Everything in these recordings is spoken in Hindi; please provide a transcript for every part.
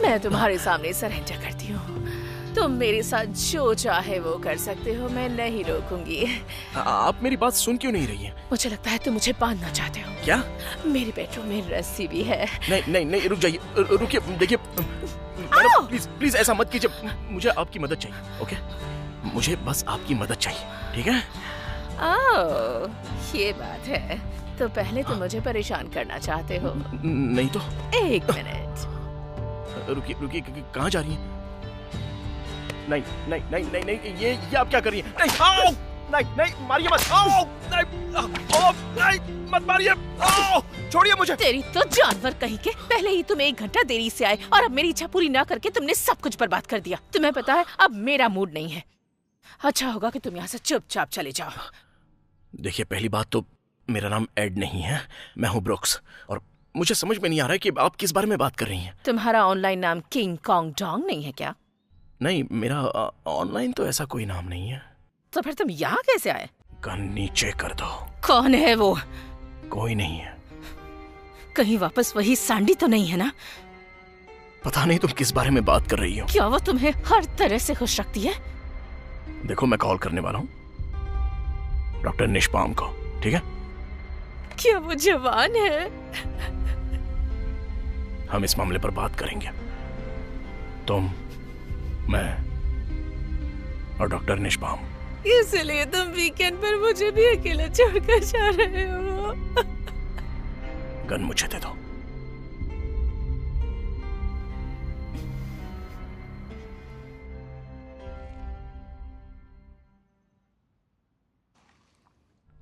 मैं तुम्हारे सामने सरेंडर करती हूँ। तुम मेरे साथ जो चाहे वो कर सकते हो, मैं नहीं रोकूंगी। आप मेरी बात सुन क्यों नहीं रही हैं? मुझे लगता है तुम मुझे बांधना चाहते हो। क्या? मेरे बेडरूम में रस्सी भी है। नहीं नहीं नहीं, रुक जाइए, रुकिए। देखिए मैडम, प्लीज प्लीज ऐसा मत कीजिए। मुझे आपकी मदद चाहिए, ओके? मुझे बस आपकी मदद चाहिए, ठीक है? ये बात है। तो पहले तुम मुझे परेशान करना चाहते हो? नहीं तो। एक मिनट। रुकिए रुकिए, कहाँ जा रही हैं? नहीं नहीं नहीं नहीं नहीं, ये आप क्या कर रही हैं? नहीं, आओ! नहीं नहीं, मारिए मत! आओ! नहीं, नहीं, मत मारिए! आओ! छोड़िए मुझे! तेरी तो जानवर कहीं के। पहले ही तुम 1 घंटा देरी से आए और अब मेरी इच्छा पूरी ना करके तुमने सब कुछ बर्बाद कर दिया। तुम्हें पता है अब मेरा मूड नहीं है। अच्छा होगा कि तुम यहाँ से चुपचाप चले जाओ। देखिए, पहली बात तो मेरा नाम एड नहीं है, मैं हूँ ब्रुक्स। और मुझे समझ में नहीं आ रहा है कि आप किस बारे में बात कर रही हैं। तुम्हारा ऑनलाइन नाम किंग कॉन्ग डोंग नहीं है क्या? नहीं, मेरा ऑनलाइन तो ऐसा कोई नाम नहीं है। तो फिर तुम यहाँ कैसे आए? गन नीचे कर दो। कौन है वो? कोई नहीं है। कहीं वापस वही सांडी तो नहीं है ना? पता नहीं तुम किस बारे में बात कर रही हो। क्या वो तुम्हें हर तरह से खुश रखती है? देखो, मैं कॉल करने वाला हूँ डॉक्टर निष्पाम को, ठीक है? क्या वो जवान है? हम इस मामले पर बात करेंगे। तुम, मैं और डॉक्टर निष्पाम। इसलिए तुम वीकेंड पर मुझे भी अकेला छोड़कर जा रहे हो? गन मुझे दे दो।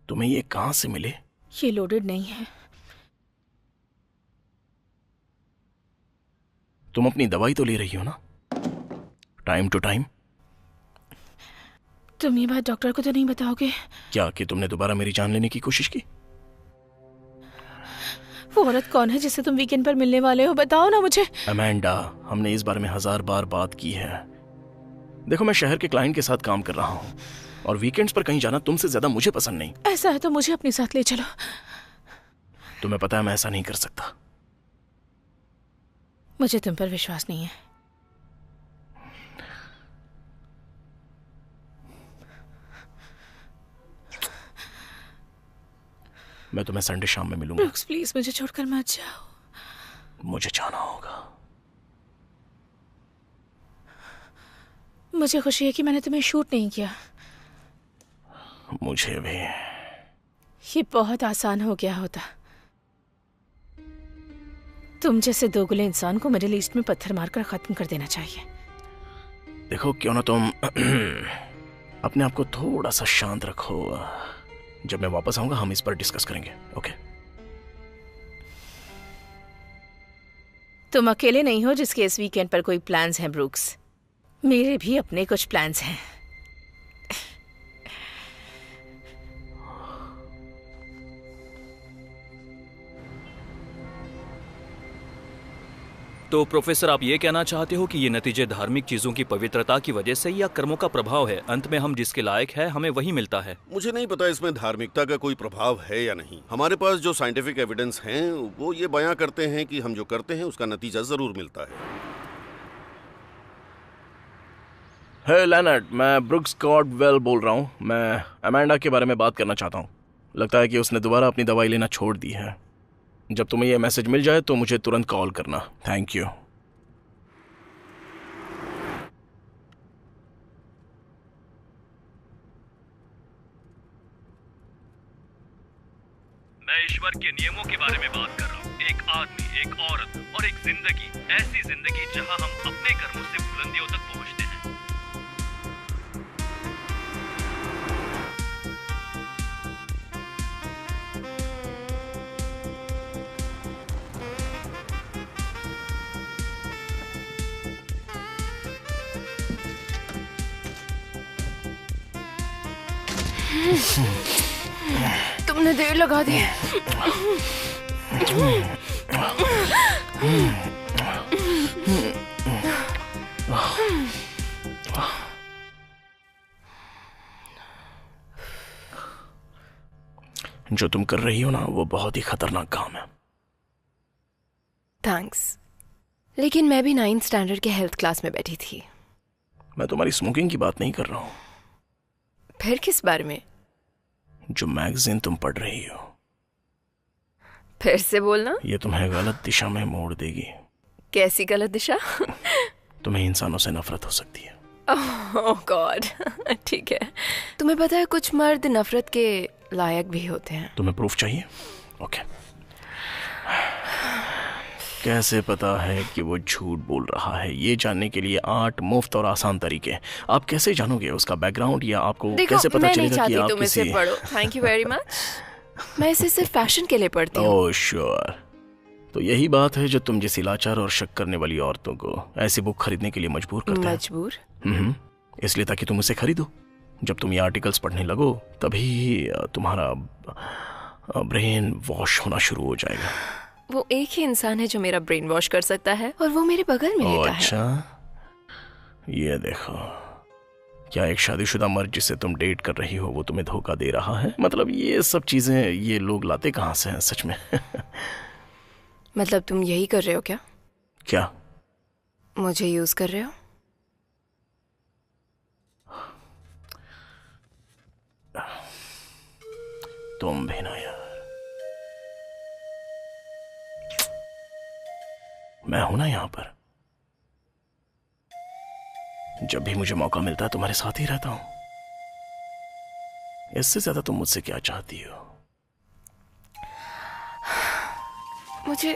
तुम्हें ये कहां से मिले? ये लोडेड नहीं है। तुम अपनी दवाई तो ले रही हो ना, टाइम टू टाइम? तुम ये बात डॉक्टर को तो नहीं बताओगे? क्या कि तुमने दोबारा मेरी जान लेने की कोशिश की? वो औरत कौन है जिससे तुम वीकेंड पर मिलने वाले हो? बताओ ना मुझे। अमेंडा, हमने इस बारे में 1000 बार बात की है। देखो, मैं शहर के क्लाइंट के साथ काम कर रहा हूँ और वीकेंड्स पर कहीं जाना तुमसे ज्यादा मुझे पसंद नहीं। ऐसा है तो मुझे अपने साथ ले चलो। तुम्हें पता है मैं ऐसा नहीं कर सकता। मुझे तुम पर विश्वास नहीं है। मैं तुम्हें संडे शाम में मिलूंगा। ब्रुक्स, प्लीज मुझे छोड़कर मत जाओ। मुझे जाना होगा। मुझे खुशी है कि मैंने तुम्हें शूट नहीं किया। मुझे भी। ये बहुत आसान हो गया होता। तुम जैसे दोगले इंसान को मिडिल ईस्ट में पत्थर मारकर खत्म कर देना चाहिए। देखो, क्यों ना तुम अपने आप को थोड़ा सा शांत रखो। जब मैं वापस आऊंगा हम इस पर डिस्कस करेंगे, ओके? तुम अकेले नहीं हो जिसके इस वीकेंड पर कोई प्लान्स हैं ब्रुक्स। मेरे भी अपने कुछ प्लान्स हैं। तो प्रोफेसर, आप ये कहना चाहते हो कि ये नतीजे धार्मिक चीजों की पवित्रता की वजह से या कर्मों का प्रभाव है? अंत में हम जिसके लायक है हमें वही मिलता है। मुझे नहीं पता इसमें धार्मिकता का कोई प्रभाव है या नहीं। हमारे पास जो साइंटिफिक एविडेंस हैं वो ये बयां करते हैं कि हम जो करते हैं उसका नतीजा जरूर मिलता है। हे लेनर्ड, मैं ब्रुक्स कॉर्डवेल बोल रहा हूँ। मैं अमेंडा के बारे में बात करना चाहता हूँ। लगता है कि उसने दोबारा अपनी दवाई लेना छोड़ दी है। जब तुम्हें यह मैसेज मिल जाए तो मुझे तुरंत कॉल करना। Thank you. मैं ईश्वर के नियमों के बारे में बात कर रहा हूँ। एक आदमी, एक औरत और एक जिंदगी, ऐसी जिंदगी जहाँ हम अपने कर्मों से बुलंदियों तक पहुँचते हैं। तुमने देर लगा दी। जो तुम कर रही हो ना, वो बहुत ही खतरनाक काम है। थैंक्स। लेकिन मैं भी 9th स्टैंडर्ड के हेल्थ क्लास में बैठी थी। मैं तुम्हारी स्मोकिंग की बात नहीं कर रहा हूँ। फिर किस बारे में? जो मैगजीन तुम पढ़ रही हो, फिर से बोलना। ये तुम्हें गलत दिशा में मोड़ देगी। कैसी गलत दिशा? तुम्हें इंसानों से नफरत हो सकती है। ओह गॉड। ठीक है। तुम्हें पता है कुछ मर्द नफरत के लायक भी होते हैं। तुम्हें प्रूफ चाहिए? ओके। कैसे पता है कि वो झूठ बोल रहा है? ये जानने के लिए 8 मुफ्त और आसान तरीके। आप कैसे जानोगे उसका बैकग्राउंड, या आपको देखो, कैसे पता मैं चलेगा नहीं कि आप चाहती तुम इसे किसी... पढ़ो। Thank you very much. मैं इसे सिर्फ फैशन के लिए पढ़ती हूँ। Oh sure. तो यही बात है जो तुम जैसी लाचार और शक करने वाली औरतों को ऐसी बुक खरीदने के लिए मजबूर करते हैं। मजबूर? इसलिए ताकि तुम उसे खरीदो। जब तुम ये आर्टिकल्स पढ़ने लगो तभी तुम्हारा ब्रेन वॉश होना शुरू हो जाएगा। वो एक ही इंसान है जो मेरा ब्रेन वॉश कर सकता है, और वो मेरे बगल में लेटा है। अच्छा, ये देखो, क्या एक शादीशुदा मर्द जिसे तुम डेट कर रही हो वो तुम्हें धोखा दे रहा है? मतलब ये सब चीजें ये लोग लाते कहाँ से हैं सच में? मतलब तुम यही कर रहे हो क्या? क्या? मुझे यूज कर रहे हो? तुम भी ना यार। मैं हूं ना यहां पर। जब भी मुझे मौका मिलता है तुम्हारे साथ ही रहता हूं। इससे ज्यादा तुम मुझसे क्या चाहती हो? मुझे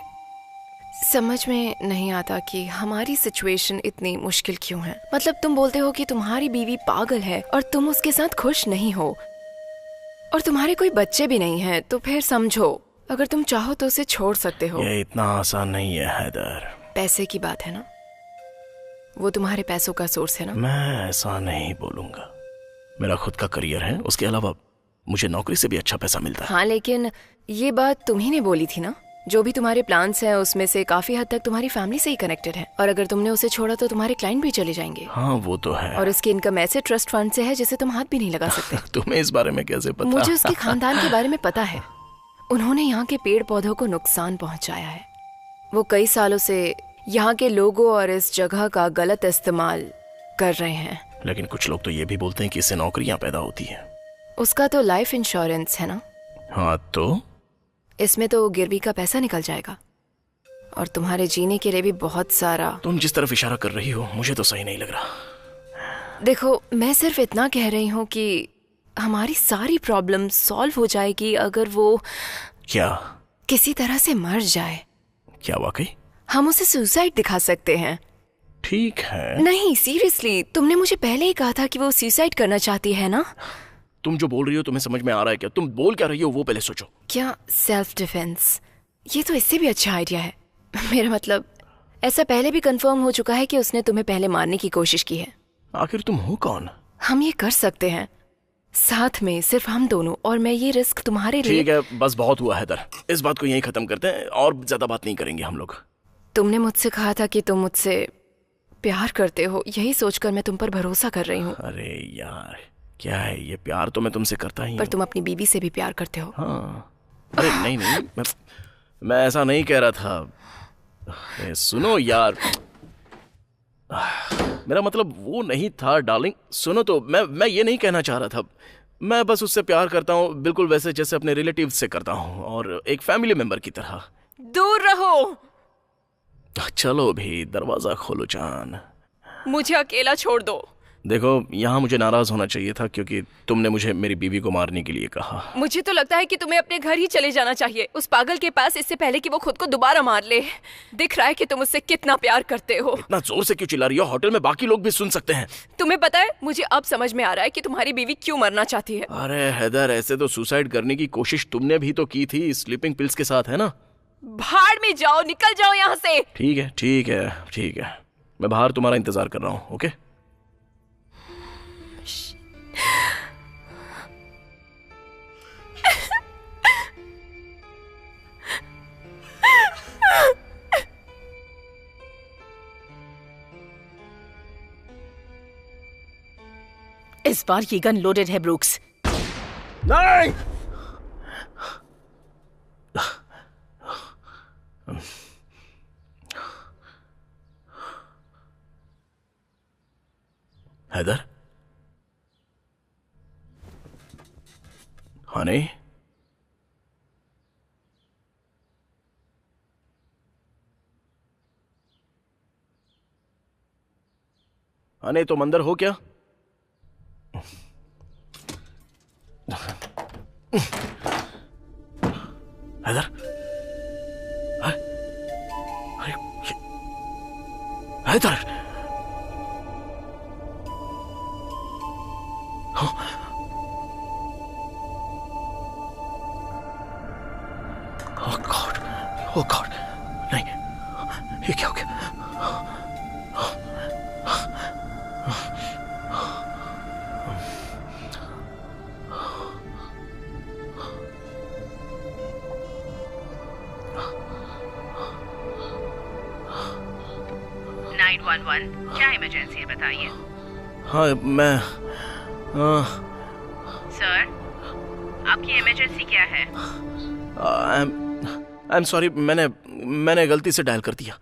समझ में नहीं आता कि हमारी सिचुएशन इतनी मुश्किल क्यों है। मतलब तुम बोलते हो कि तुम्हारी बीवी पागल है और तुम उसके साथ खुश नहीं हो, और तुम्हारे कोई बच्चे भी नहीं हैं, तो फिर समझो अगर तुम चाहो तो उसे छोड़ सकते हो। ये इतना आसान नहीं है हैदर। पैसे की बात है ना, वो तुम्हारे पैसों का सोर्स है ना। मैं ऐसा नहीं बोलूंगा। मेरा खुद का करियर है, उसके अलावा मुझे नौकरी से भी अच्छा पैसा मिलता है। हाँ, लेकिन ये बात तुम ही ने बोली थी ना, जो भी तुम्हारे प्लान्स हैं उसमें से काफी हद तक तुम्हारी फैमिली से ही कनेक्टेड है, और अगर तुमने उसे छोड़ा तो तुम्हारे क्लाइंट भी चले जाएंगे। हाँ वो तो है। और उसकी इनकम ऐसे ट्रस्ट फंड से है जिसे तुम हाथ भी नहीं लगा सकते। तुम्हें इस बारे में कैसे पता? मुझे उसके खानदान के बारे में पता है। उन्होंने यहाँ के पेड़ पौधों को नुकसान पहुँचाया है। वो कई सालों से यहाँ के लोगों और इस जगह का गलत इस्तेमाल कर रहे हैं। लेकिन कुछ लोग तो ये भी बोलते हैं कि इससे नौकरियां पैदा होती हैं। उसका तो लाइफ इंश्योरेंस है ना। हाँ तो इसमें तो गिरवी का पैसा निकल जाएगा, और तुम्हारे जीने के लिए भी बहुत सारा। तुम जिस तरफ इशारा कर रही हो मुझे तो सही नहीं लग रहा। देखो, मैं सिर्फ इतना कह रही हूँ कि हमारी सारी प्रॉब्लम सॉल्व हो जाएगी अगर वो क्या? किसी तरह से मर जाए। क्या वाकई? हम उसे सुसाइड दिखा सकते हैं। ठीक है। नहीं सीरियसली, तुमने मुझे पहले ही कहा था कि वो सुसाइड करना चाहती है ना। तुम जो बोल रही हो तुम्हें समझ में आ रहा है क्या? तुम बोल क्या रही हो वो पहले सोचो। क्या? Self defence? ये तो इससे भी अच्छा आइडिया है। मेरा मतलब, ऐसा पहले भी कंफर्म हो चुका है कि उसने तुम्हें पहले मारने की कोशिश की है। आखिर तुम हो कौन? हम ये कर सकते हैं साथ में, सिर्फ हम दोनों, और मैं ये रिस्क तुम्हारे लिए। ठीक है, बस बहुत हुआ हैदर। इस बात को यहीं खत्म करते हैं और ज्यादा बात नहीं करेंगे हम लोग। तुमने मुझसे कहा था कि तुम मुझसे प्यार करते हो, यही सोचकर मैं तुम पर भरोसा कर रही हूँ। अरे यार क्या है ये? प्यार तो मैं तुमसे करता ही पर हूँ। तुम अपनी बीवी से भी प्यार करते हो। हाँ। अरे नहीं नहीं, मैं ऐसा नहीं कह रहा था। सुनो यार, मेरा मतलब वो नहीं था डार्लिंग। सुनो तो, मैं ये नहीं कहना चाह रहा था। मैं बस उससे प्यार करता हूँ बिल्कुल वैसे जैसे अपने रिलेटिव से करता हूँ, और एक फैमिली मेंबर की तरह। दूर रहो। चलो भी, दरवाजा खोलो जान। मुझे अकेला छोड़ दो। देखो, यहाँ मुझे नाराज होना चाहिए था क्योंकि तुमने मुझे मेरी बीवी को मारने के लिए कहा। मुझे तो लगता है कि तुम्हें अपने घर ही चले जाना चाहिए, उस पागल के पास, इससे पहले कि वो खुद को दोबारा मार ले। दिख रहा है कि तुम उससे कितना प्यार करते हो। इतना जोर से क्यों चिल्ला रही हो? होटल में बाकी लोग भी सुन सकते हैं। तुम्हें पता है, मुझे अब समझ में आ रहा है कि तुम्हारी बीवी क्यों मरना चाहती है। अरे हैदर, ऐसे तो सुसाइड करने की कोशिश तुमने भी तो की थी स्लीपिंग पिल्स के साथ, है ना? भाड़ में जाओ, निकल जाओ यहाँ से। ठीक है ठीक है ठीक है, मैं बाहर तुम्हारा इंतजार कर रहा हूँ। ओके? इस बार ये गन लोडेड है ब्रूक्स। नहीं! हैदर, हनी, हनी तुम अंदर हो क्या? हैदर, अरे हैदर, ओह गॉड, नहीं, ये क्या हो गया? 911, क्या इमरजेंसी है बताइए। हाँ मैं सर, आपकी इमरजेंसी क्या है? आई एम सॉरी, मैंने गलती से डायल कर दिया।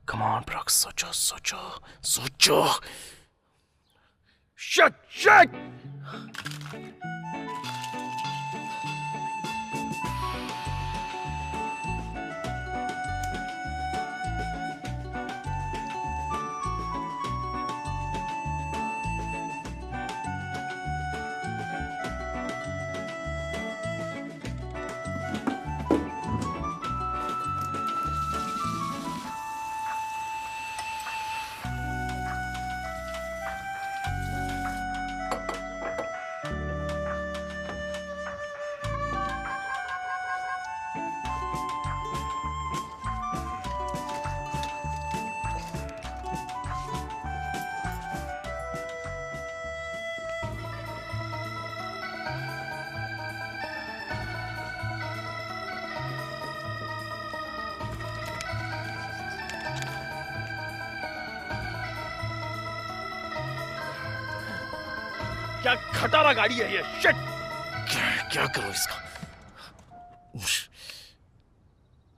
कम ऑन ब्रुक्स, सोचो सोचो सोचो। शट! क्या खटारा गाड़ी है ये? शिट! क्या करूं इसका?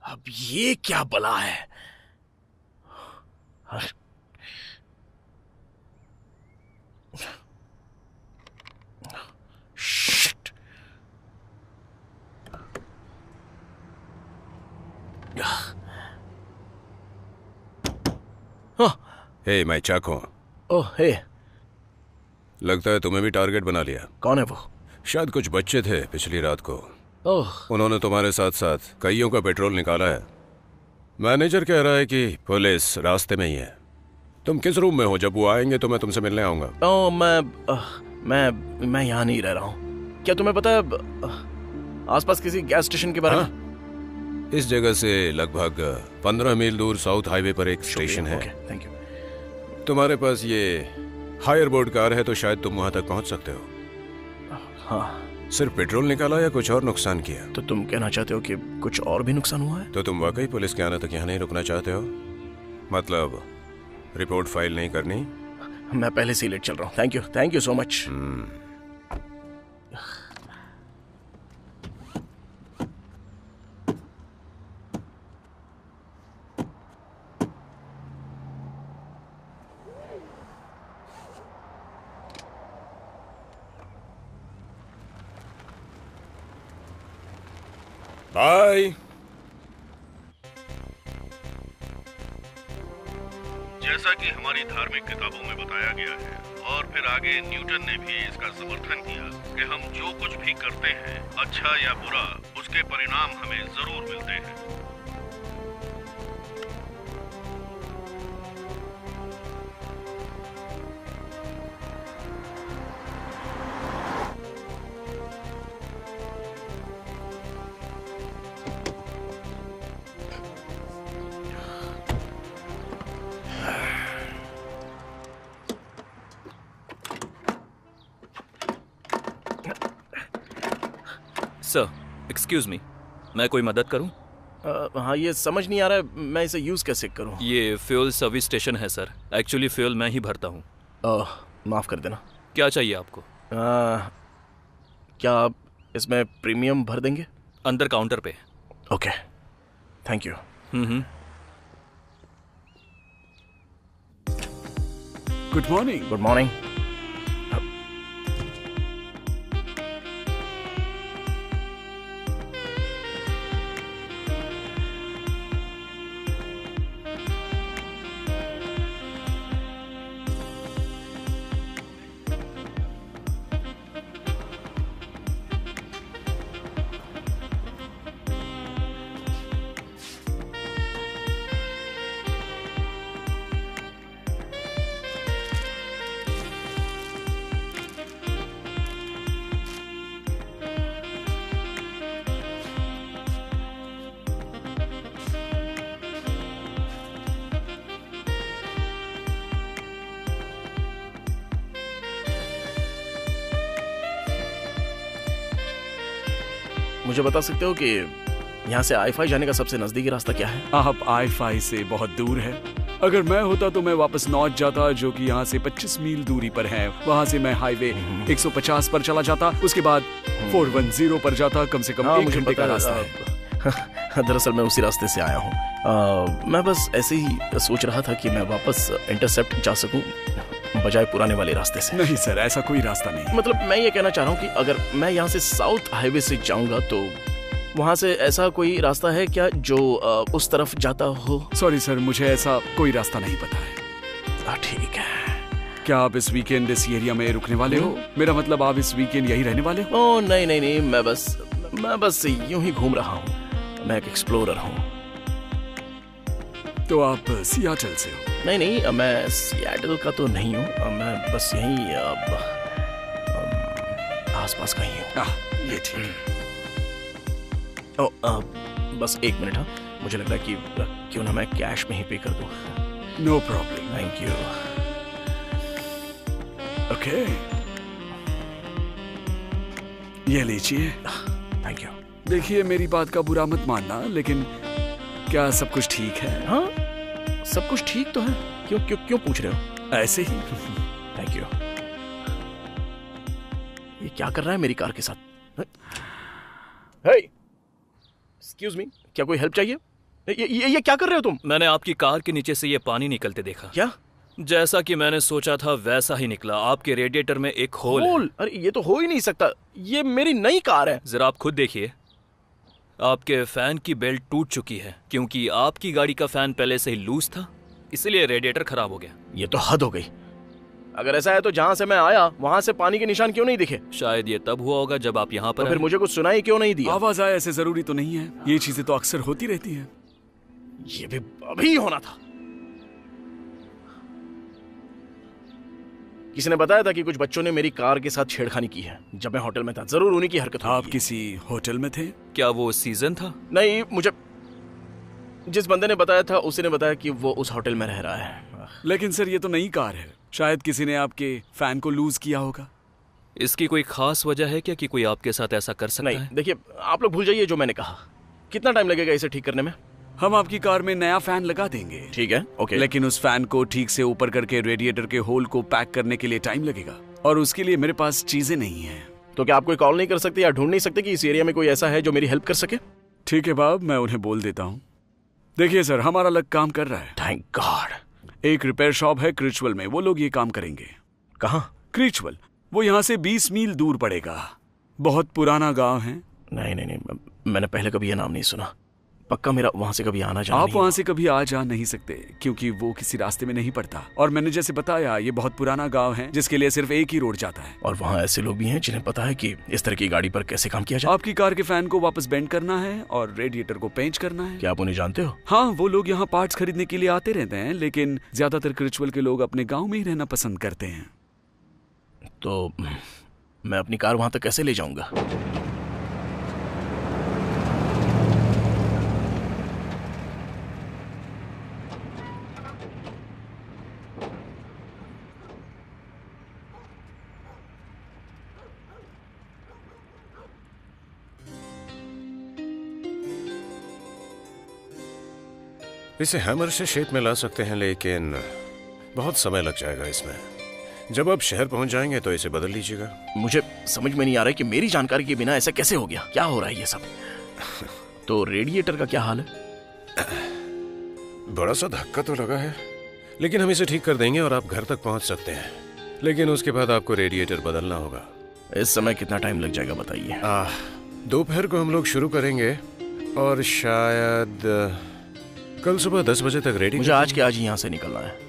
अब ये क्या बला है? शिट! हे, मैं चाको। ओह हे, लगता है तुम्हें भी टारगेट बना लिया। कौन है वो? शायद कुछ बच्चे थे पिछली रात को। ओह, उन्होंने तुम्हारे साथ साथ कईयों का पेट्रोल निकाला है। मैनेजर कह रहा है कि पुलिस रास्ते में ही है। तुम किस रूम में हो? जब वो आएंगे तो मैं तुमसे मिलने आऊंगा। ओह मैं यहाँ नहीं रह रहा हूँ। क्या तुम्हें पता है आसपास किसी गैस स्टेशन के बारे में? इस जगह से लगभग 15 मील दूर साउथ हाईवे पर एक स्टेशन है। Thank you. तुम्हारे पास ये हायर बोर्ड कार है तो शायद तुम वहां तक पहुंच सकते हो। हाँ। सिर्फ पेट्रोल निकाला या कुछ और नुकसान किया? तो तुम कहना चाहते हो कि कुछ और भी नुकसान हुआ है? तो तुम वाकई पुलिस के आने तक यहाँ नहीं रुकना चाहते हो? मतलब रिपोर्ट फाइल नहीं करनी? मैं पहले से ही लेट चल रहा हूँ। Thank you so much. Bye. जैसा कि हमारी धार्मिक किताबों में बताया गया है और फिर आगे न्यूटन ने भी इसका समर्थन किया कि हम जो कुछ भी करते हैं, अच्छा या बुरा, उसके परिणाम हमें जरूर मिलते हैं। सर, एक्सक्यूज मी, मैं कोई मदद करूं? हाँ, ये समझ नहीं आ रहा है मैं इसे यूज कैसे करूँ। ये फ्यूल सर्विस स्टेशन है सर। एक्चुअली फ्यूल मैं ही भरता हूं। माफ कर देना। क्या चाहिए आपको? क्या आप इसमें प्रीमियम भर देंगे? अंदर काउंटर पे। Okay, thank you. Good morning. Good morning. मुझे बता सकते हो कि यहाँ से आई-5 जाने का सबसे नजदीकी रास्ता क्या है? आप आई-5 से बहुत दूर है। अगर मैं होता तो मैं वापस नॉर्थ जाता, जो कि यहाँ से 25 मील दूरी पर है। वहाँ से मैं हाईवे 150 पर चला जाता, उसके बाद 410 पर जाता। कम से कम 1 घंटे का रास्ता है। दरअसल मैं उसी रास्ते से आया हूँ। मैं बस ऐसे ही सोच रहा था कि मैं वापस इंटरसेप्ट जा सकूं बजाय पुराने वाले रास्ते से। नहीं सर, ऐसा कोई रास्ता नहीं। मतलब मैं ये कहना चाह रहा हूँ कि अगर मैं यहाँ से साउथ हाईवे से जाऊंगा तो वहाँ से ऐसा कोई रास्ता है क्या जो उस तरफ जाता हो? सॉरी सर, मुझे ऐसा कोई रास्ता नहीं पता है। ठीक है। क्या आप इस वीकेंड इस एरिया में रुकने वाले हो? मेरा मतलब आप इस वीकेंड यही रहने वाले हो? ओह नहीं नहीं नहीं, मैं बस यूं ही घूम रहा हूँ। मैं एक एक्सप्लोरर हूँ। तो आप सियाटल से हो? नहीं नहीं, मैं सियाटल का तो नहीं हूँ। मैं बस यहीं आसपास का ही हूँ। ये ठीक। बस 1 मिनट। हाँ, मुझे लग रहा है कि क्यों ना मैं कैश में ही पे कर दूँ। No problem. Thank you. Okay, ये लीजिए। Thank you. देखिए, मेरी बात का बुरा मत मानना, लेकिन क्या सब कुछ ठीक है? हाँ, सब कुछ ठीक तो है। क्यों क्यों क्यों पूछ रहे हो? ऐसे ही। Thank you. ये क्या कर रहा है मेरी कार के साथ? हे, एक्सक्यूज मी, क्या कोई हेल्प चाहिए? ये क्या कर रहे हो तुम? मैंने आपकी कार के नीचे से ये पानी निकलते देखा। क्या? जैसा कि मैंने सोचा था वैसा ही निकला। आपके रेडिएटर में एक होल है। अरे ये तो हो ही नहीं सकता। ये मेरी नई कार है। जरा आप खुद देखिए। आपके फैन की बेल्ट टूट चुकी है क्योंकि आपकी गाड़ी का फैन पहले से ही लूज था, इसलिए रेडिएटर खराब हो गया। ये तो हद हो गई। अगर ऐसा है तो जहाँ से मैं आया वहाँ से पानी के निशान क्यों नहीं दिखे? शायद ये तब हुआ होगा जब आप यहाँ पर तो फिर मुझे कुछ सुनाई क्यों नहीं दिया? आवाज आए ऐसे जरूरी तो नहीं है। ये चीजें तो अक्सर होती रहती है। ये भी अभी होना था। किसी ने बताया था कि कुछ बच्चों ने मेरी कार के साथ छेड़खानी की है जब मैं होटल में था। जरूर उन्हीं की हरकत होगी। आप किसी होटल में थे? क्या वो सीजन था? नहीं, मुझे जिस बंदे ने बताया था उसी ने बताया कि वो उस होटल में रह रहा है। लेकिन सर, ये तो नई कार है। शायद किसी ने आपके फैन को लूज किया होगा। इसकी कोई खास वजह है क्या कि कोई आपके साथ ऐसा कर सकता है? नहीं, देखिए, आप लोग भूल जाइए जो मैंने कहा। कितना टाइम लगेगा इसे ठीक करने में? हम आपकी कार में नया फैन लगा देंगे। ठीक है, ओके। लेकिन उस फैन को ठीक से ऊपर करके रेडिएटर के होल को पैक करने के लिए टाइम लगेगा, और उसके लिए मेरे पास चीजें नहीं है। तो क्या आप कोई कॉल नहीं कर सकते या ढूंढ नहीं सकते कि इस एरिया में कोई ऐसा है जो मेरी हेल्प कर सके? ठीक है बाब, मैं उन्हें बोल देता हूँ। देखिए सर, हमारा लग काम कर रहा है। Thank God. एक रिपेयर शॉप है क्रिचवल में, वो लोग ये काम करेंगे। कहाँ? क्रिचवल। वो यहाँ से 20 मील दूर पड़ेगा। बहुत पुराना गांव है। नहीं नहीं नहीं, मैंने पहले कभी ये नाम नहीं सुना। पक्का मेरा वहां से कभी आना जाना आप नहीं वहाँ से कभी आ जा नहीं सकते क्योंकि वो किसी रास्ते में नहीं पड़ता। और मैंने जैसे बताया, ये बहुत पुराना गांव है जिसके लिए सिर्फ एक ही रोड जाता है। और वहाँ ऐसे लोग भी हैं जिन्हें पता है कि इस तरह की गाड़ी पर कैसे काम किया जाए। आपकी कार के फैन को वापस बेंड करना है और रेडिएटर को पेंच करना है। क्या आप उन्हें जानते हो? हाँ, वो लोग यहाँ पार्ट्स खरीदने के लिए आते रहते हैं, लेकिन ज्यादातर क्रिचवल के लोग अपने गाँव में ही रहना पसंद करते हैं। तो मैं अपनी कार वहां तक कैसे ले जाऊंगा? इसे हैमर से शेप में ला सकते हैं, लेकिन बहुत समय लग जाएगा इसमें। जब आप शहर पहुंच जाएंगे तो इसे बदल लीजिएगा। मुझे समझ में नहीं आ रहा है कि मेरी जानकारी के बिना ऐसा कैसे हो गया। क्या हो रहा है ये सब? तो रेडिएटर का क्या हाल है? बड़ा सा धक्का तो लगा है, लेकिन हम इसे ठीक कर देंगे और आप घर तक पहुंच सकते हैं। लेकिन उसके बाद आपको रेडिएटर बदलना होगा। इस समय कितना टाइम लग जाएगा बताइए? दोपहर को हम लोग शुरू करेंगे और शायद कल सुबह 10 बजे तक रेडी। मुझे आज के आज ही यहाँ से निकलना है।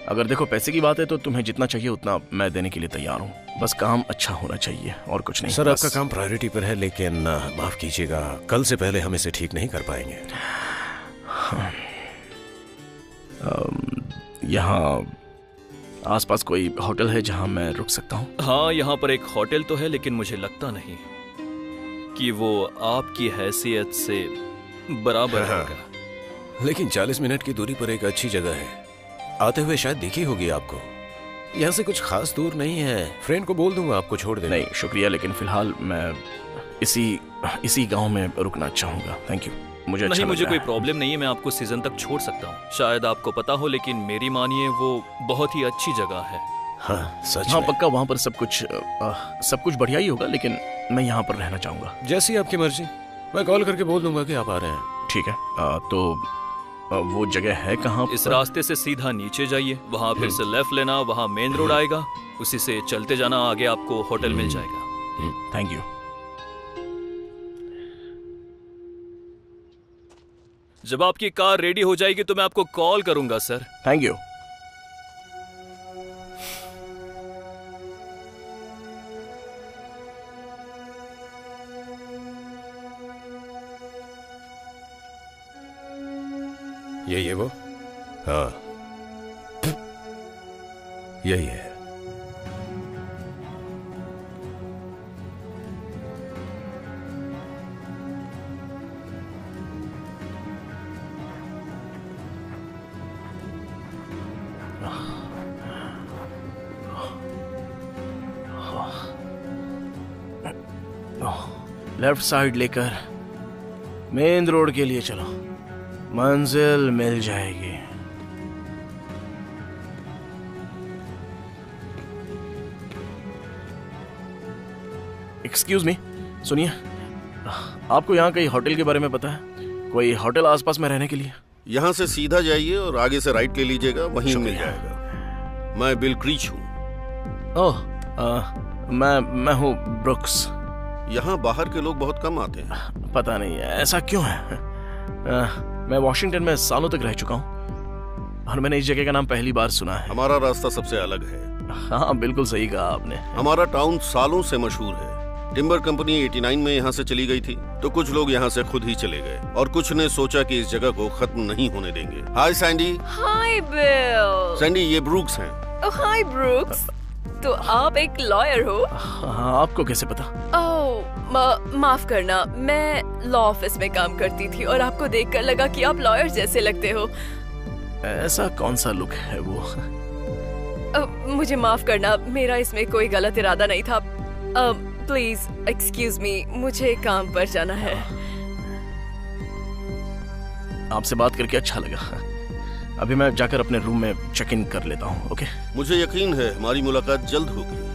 अगर देखो पैसे की बात है तो तुम्हें जितना चाहिए उतना मैं देने के लिए तैयार हूँ, बस काम अच्छा होना चाहिए और कुछ नहीं। सर आपका काम प्रायोरिटी पर है, लेकिन माफ कीजिएगा, कल से पहले हम इसे ठीक नहीं कर पाएंगे। यहाँ आसपास कोई होटल है जहाँ मैं रुक सकता हूँ? हाँ, यहाँ पर एक होटल तो है, लेकिन मुझे लगता नहीं कि वो आपकी हैसियत से बराबर होगा। लेकिन 40 मिनट की दूरी पर एक अच्छी जगह है, आते हुए शायद दिखी होगी आपको। यहाँ से कुछ खास दूर नहीं है, फ्रेंड को बोल दूंगा आपको छोड़ दे। नहीं शुक्रिया, लेकिन फिलहाल मैं इसी गांव में रुकना चाहूंगा। Thank you. मुझे कोई प्रॉब्लम नहीं है, मैं आपको सीजन तक छोड़ सकता हूँ। शायद आपको पता हो, लेकिन मेरी मानिए वो बहुत ही अच्छी जगह है। हाँ सच हाँ में। पक्का, वहाँ पर सब कुछ बढ़िया ही होगा, लेकिन मैं यहाँ पर रहना चाहूंगा। जैसी आपकी मर्जी, मैं कॉल करके बोल दूंगा कि आप आ रहे हैं। ठीक है। तो वो जगह है कहाँ? इस रास्ते से सीधा नीचे जाइए, वहाँ फिर से लेफ्ट लेना, वहाँ मेन रोड आएगा, उसी से चलते जाना, आगे आपको होटल मिल जाएगा। Thank you. जब आपकी कार रेडी हो जाएगी तो मैं आपको कॉल करूंगा सर। Thank you. यही है वो? हाँ यही है। लेफ्ट साइड लेकर मेन रोड के लिए चलो, मंजिल मिल जाएगी। एक्सक्यूज मी, सुनिए, आपको यहाँ कहीं होटल के बारे में पता है? कोई होटल आसपास में रहने के लिए? यहाँ से सीधा जाइए और आगे से राइट ले लीजिएगा, वहीं मिल जाएगा। मैं बिल क्रीच हूँ। ओह, मैं हूँ ब्रुक्स। यहाँ बाहर के लोग बहुत कम आते हैं। पता नहीं ऐसा क्यों है। मैं वॉशिंगटन में सालों तक रह चुका हूँ और मैंने इस जगह का नाम पहली बार सुना है। हमारा रास्ता सबसे अलग है। हाँ बिल्कुल सही कहा आपने। हमारा टाउन सालों से मशहूर है। टिम्बर कंपनी 89 में यहाँ से चली गई थी, तो कुछ लोग यहाँ से खुद ही चले गए और कुछ ने सोचा कि इस जगह को खत्म नहीं होने देंगे। हाय सैंडी। हाय बिल। सैंडी, ये ब्रूक्स हैं। हाय ब्रूक्स, तो आप एक लॉयर हो? हाँ, आपको कैसे पता? ओह, माफ करना, मैं लॉ ऑफिस में काम करती थी और आपको देखकर लगा कि आप लॉयर जैसे लगते हो। ऐसा कौन सा लुक है वो? मुझे माफ करना, मेरा इसमें कोई गलत इरादा नहीं था। प्लीज एक्सक्यूज मी, मुझे काम पर जाना है। आपसे बात करके अच्छा लगा। अभी मैं जाकर अपने रूम में चेक इन कर लेता हूँ। ओके? मुझे यकीन है हमारी मुलाकात जल्द होगी।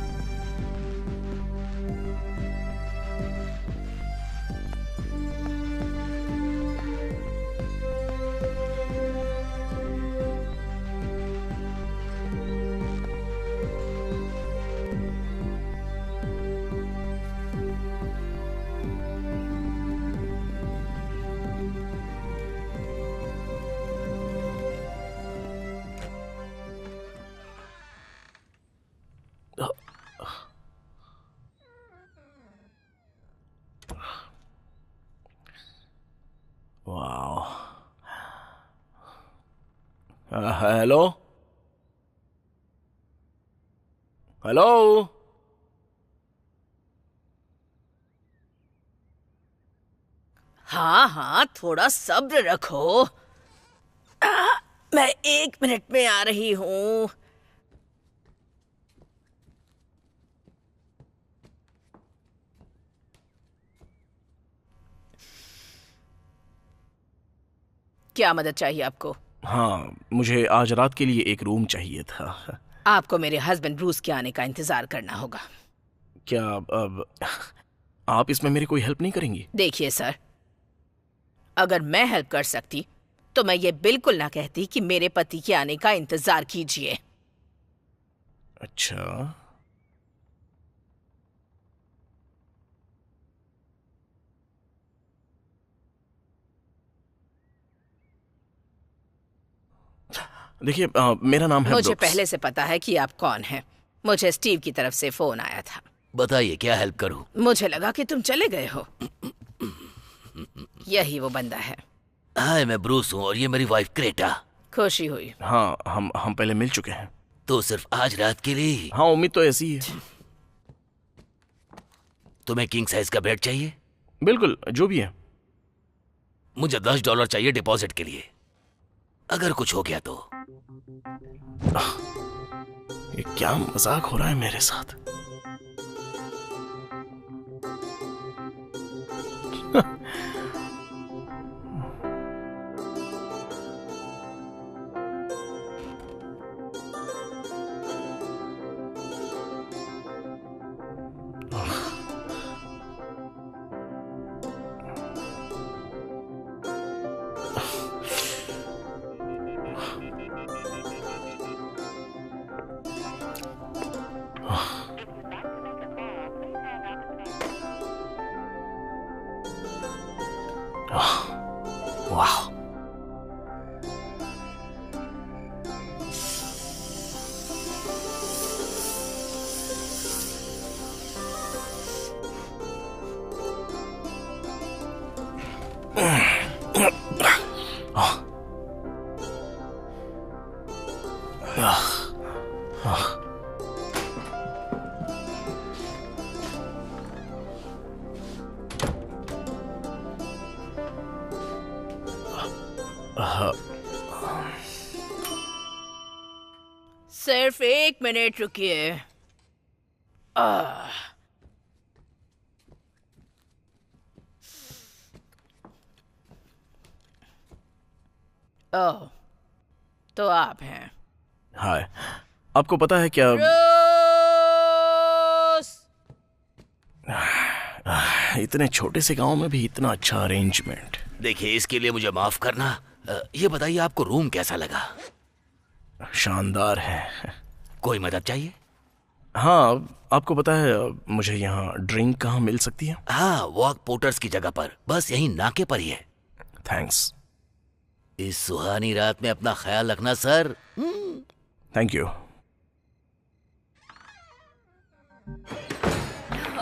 Hello hello. हाँ हाँ, थोड़ा सब्र रखो। मैं 1 मिनट में आ रही हूँ। क्या मदद चाहिए आपको? हाँ, मुझे आज रात के लिए एक रूम चाहिए था। आपको मेरे हस्बैंड ब्रूस के आने का इंतजार करना होगा। क्या अब आप इसमें मेरी कोई हेल्प नहीं करेंगी? देखिए सर, अगर मैं हेल्प कर सकती तो मैं ये बिल्कुल ना कहती कि मेरे पति के आने का इंतजार कीजिए। अच्छा, देखिए मेरा नाम है मुझे ब्रुक्स। पहले से पता है कि आप कौन हैं। मुझे स्टीव की तरफ से फोन आया था। बताइए क्या हेल्प करूं? मुझे लगा कि तुम चले गए हो। यही वो बंदा है। हाय, मैं ब्रूस हूँ और ये मेरी वाइफ क्रेटा। खुशी हुई। हाँ, हम पहले मिल चुके हैं। तो सिर्फ आज रात के लिए ही? हाँ, उम्मीद तो ऐसी ही है। तुम्हें किंग साइज का बेड चाहिए? बिल्कुल, जो भी है। मुझे $10 चाहिए डिपॉजिट के लिए। अगर कुछ हो गया तो। ये क्या मजाक हो रहा है मेरे साथ? वाह, सिर्फ 1 मिनट रुकिए। ओह, तो आप हैं। हाय, आपको पता है क्या? इतने छोटे से गांव में भी इतना अच्छा अरेंजमेंट। देखिए, इसके लिए मुझे माफ करना। ये बताइए आपको रूम कैसा लगा? शानदार है। कोई मदद चाहिए? हाँ, आपको पता है मुझे यहाँ ड्रिंक कहाँ मिल सकती है? हाँ, वॉक पोर्टर्स की जगह पर, बस यहीं नाके पर ही है। थैंक्स। इस सुहानी रात में अपना ख्याल रखना सर। Thank you.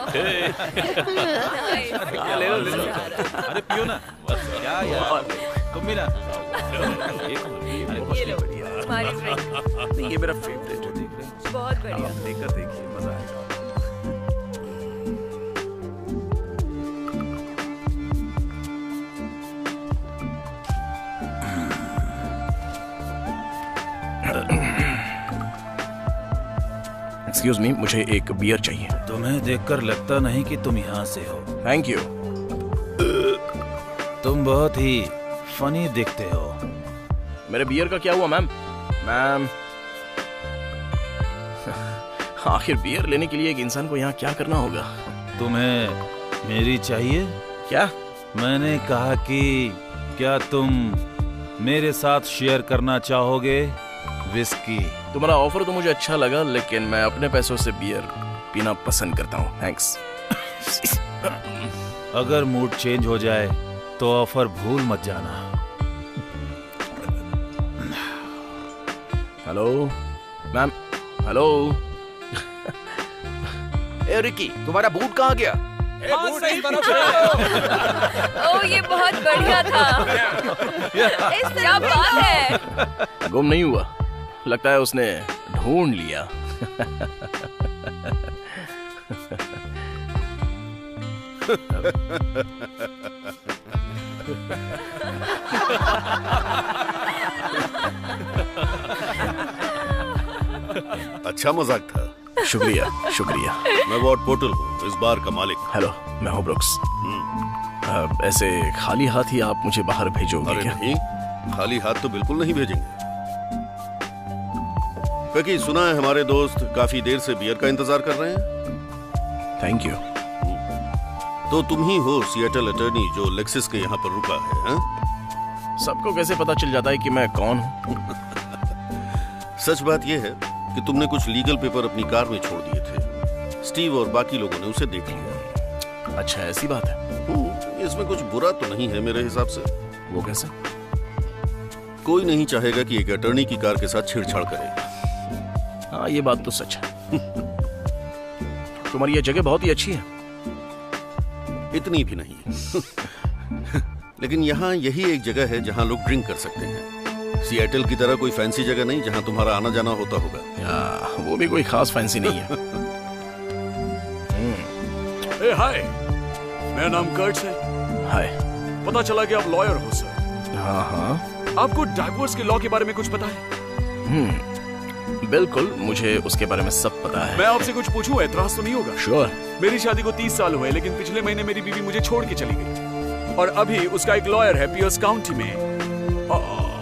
अरे पियो ना। क्या यार, तुम भी ना। ये मेरा फेवरेट है। देख रहे? बहुत बढ़िया। लेकर देखिए, मजा आएगा। एक्सक्यूज मी, मुझे एक बियर चाहिए। तुम्हें देखकर लगता नहीं कि तुम यहाँ से हो। Thank you. तुम बहुत ही फनी दिखते हो। मेरे बियर का क्या हुआ मैम? मैम, आखिर बियर लेने के लिए एक इंसान को यहाँ क्या करना होगा? तुम्हें मेरी चाहिए? क्या? मैंने कहा कि क्या तुम मेरे साथ शेयर करना चाहोगे विस्की? तुम्हारा ऑफर तो मुझे अच्छा लगा, लेकिन मैं अपने पैसों से बियर पीना पसंद करता हूँ। थैंक्स। अगर मूड चेंज हो जाए तो ऑफर भूल मत जाना। Hello ma'am. हेलो। ए रिकी, तुम्हारा बूट कहाँ गया? ओह, ये बहुत बढ़िया था। क्या बात है? गुम नहीं हुआ, लगता है उसने ढूंढ लिया। अच्छा मजाक था। शुक्रिया शुक्रिया। मैं वॉर्ड पोर्टल हूँ, इस बार का मालिक। हेलो, मैं हूँ ब्रुक्स। ऐसे खाली हाथ ही आप मुझे बाहर भेजोगे अरे क्या? नहीं, खाली हाथ तो बिल्कुल नहीं भेजेंगे। क्योंकि सुना है हमारे दोस्त काफी देर से बियर का इंतजार कर रहे हैं। Thank you. तो तुम ही हो सिएटल अटर्नी जो लेक्सिस के यहाँ पर रुका है, हाँ? सबको कैसे पता चल जाता है कि मैं कौन हूँ? सच बात यह है कि तुमने कुछ लीगल पेपर अपनी कार में छोड़ दिए थे। स्टीव और बाकी लोगों ने उसे देख लिया। अच्छा, ऐसी बात है। इसमें कुछ बुरा तो नहीं है मेरे हिसाब से। वो कैसे? कोई नहीं चाहेगा कि एक अटर्नी की कार के साथ छेड़छाड़ करे। हाँ, ये बात तो सच है। तुम्हारी ये जगह बहुत ही अच्छी है। इतनी भी नहीं। लेकिन यहाँ यही एक जगह है जहाँ लोग ड्रिंक कर सकते हैं। सिएटल की तरह कोई फैंसी जगह नहीं जहाँ तुम्हारा आना जाना होता होगा। या, वो भी कोई खास फैंसी नहीं है। हाय, मेरा नाम कर्ट्स है। हाय। पता चला कि आप लॉयर हो सर। हाँ हाँ। आपको डाइवोर्स के लॉ के बारे में कुछ पता है? बिल्कुल, मुझे उसके बारे में सब पता है। मैं आपसे कुछ पूछूं, एतराज तो नहीं होगा? श्योर। मेरी शादी को 30 साल हुए, लेकिन पिछले महीने मेरी बीवी मुझे छोड़ के चली गई और अभी उसका एक लॉयर है पियर्स काउंटी में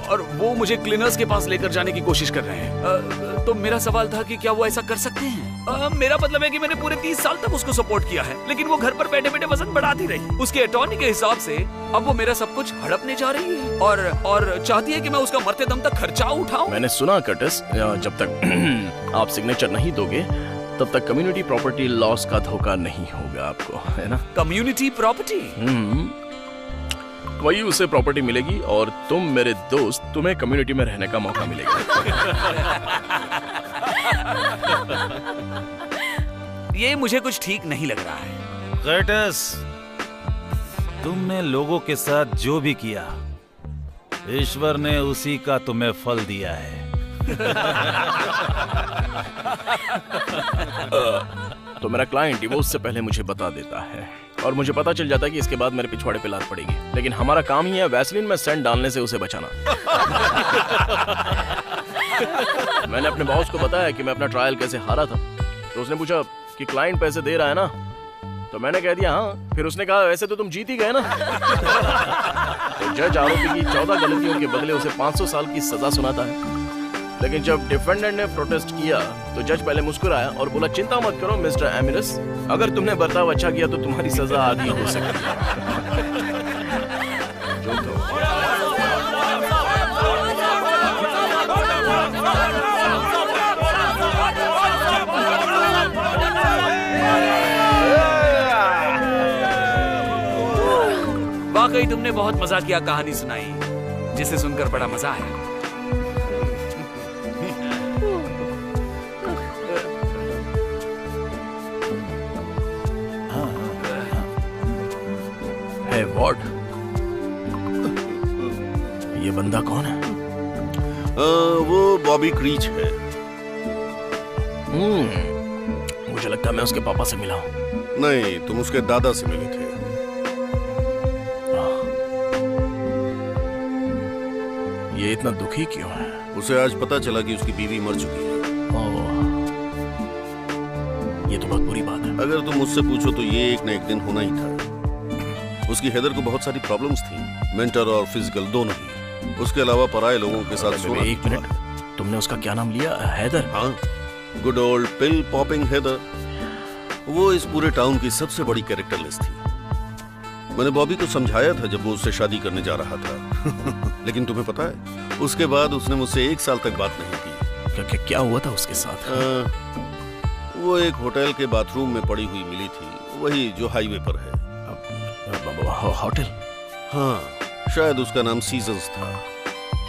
और वो मुझे क्लीनर्स के पास लेकर जाने की कोशिश कर रहे हैं। तो मेरा सवाल था कि क्या वो ऐसा कर सकते हैं? मेरा मतलब है कि मैंने पूरे 30 साल तक उसको सपोर्ट किया है, लेकिन वो घर पर बैठे बैठे वजन बढ़ाती रही। उसके अटॉर्नी के हिसाब से अब वो मेरा सब कुछ हड़पने जा रही है और चाहती है कि मैं उसका मरते दम तक खर्चा उठाऊं। मैंने सुना कर्टिस, जब तक आप सिग्नेचर नहीं दोगे तब तक कम्युनिटी प्रॉपर्टी लॉस का धोखा नहीं होगा आपको, है ना? Community property? वही उसे प्रॉपर्टी मिलेगी और तुम मेरे दोस्त, तुम्हें कम्युनिटी में रहने का मौका मिलेगा। ये मुझे कुछ ठीक नहीं लग रहा है। कर्टिस, तुमने लोगों के साथ जो भी किया, ईश्वर ने उसी का तुम्हें फल दिया है। तो मेरा क्लाइंट डिवोर्स से पहले मुझे बता देता है और मुझे पता चल जाता है कि इसके बाद मेरे पिछवाड़े पे लात पड़ेगी, लेकिन हमारा काम ही है वैसलीन में सेंट डालने से उसे बचाना। मैंने अपने बॉस को बताया कि मैं अपना ट्रायल कैसे हारा था, तो उसने पूछा कि क्लाइंट पैसे दे रहा है ना, तो मैंने कह दिया हाँ। फिर उसने कहा वैसे तो तुम जीत ही गए ना। तो जज आरोपी की 14 गलतियों के बदले उसे 500 साल की सजा सुनाता है, लेकिन जब डिफेंडेंट ने प्रोटेस्ट किया तो जज पहले मुस्कुराया और बोला चिंता मत करो मिस्टर एमिरस, अगर तुमने बर्ताव अच्छा किया तो तुम्हारी सजा आधी हो सकती है। जो तो। वाकई तुमने बहुत मजाकिया कहानी सुनाई, जिसे सुनकर बड़ा मजा आया। वॉट? ये बंदा कौन है? वो बॉबी क्रीच है। मुझे लगता है मैं उसके पापा से मिला हूँ। नहीं, तुम उसके दादा से मिले थे। ये इतना दुखी क्यों है? उसे आज पता चला कि उसकी बीवी मर चुकी है। ये तो बहुत बुरी बात है। अगर तुम मुझसे पूछो तो ये एक न एक दिन होना ही था। उसकी हेदर को बहुत सारी प्रॉब्लम्स थी, मेंटल और फिजिकल दोनों ही। उसके अलावा पराये लोगों के साथ सोना। एक मिनट, तुमने उसका क्या नाम लिया? हेदर? हाँ, गुड ओल्ड पिल पॉपिंग हेदर। वो इस पूरे टाउन की सबसे बड़ी कैरेक्टरलेस थी। मैंने बॉबी को समझाया था जब वो उससे शादी करने जा रहा था। लेकिन तुम्हें पता है, उसके बाद उसने मुझसे 1 साल तक बात नहीं की। क्या हुआ था उसके साथ? वो एक होटल के बाथरूम में पड़ी हुई मिली थी, वही जो हाईवे पर है। होटल? हाँ, शायद उसका नाम सीजन्स था।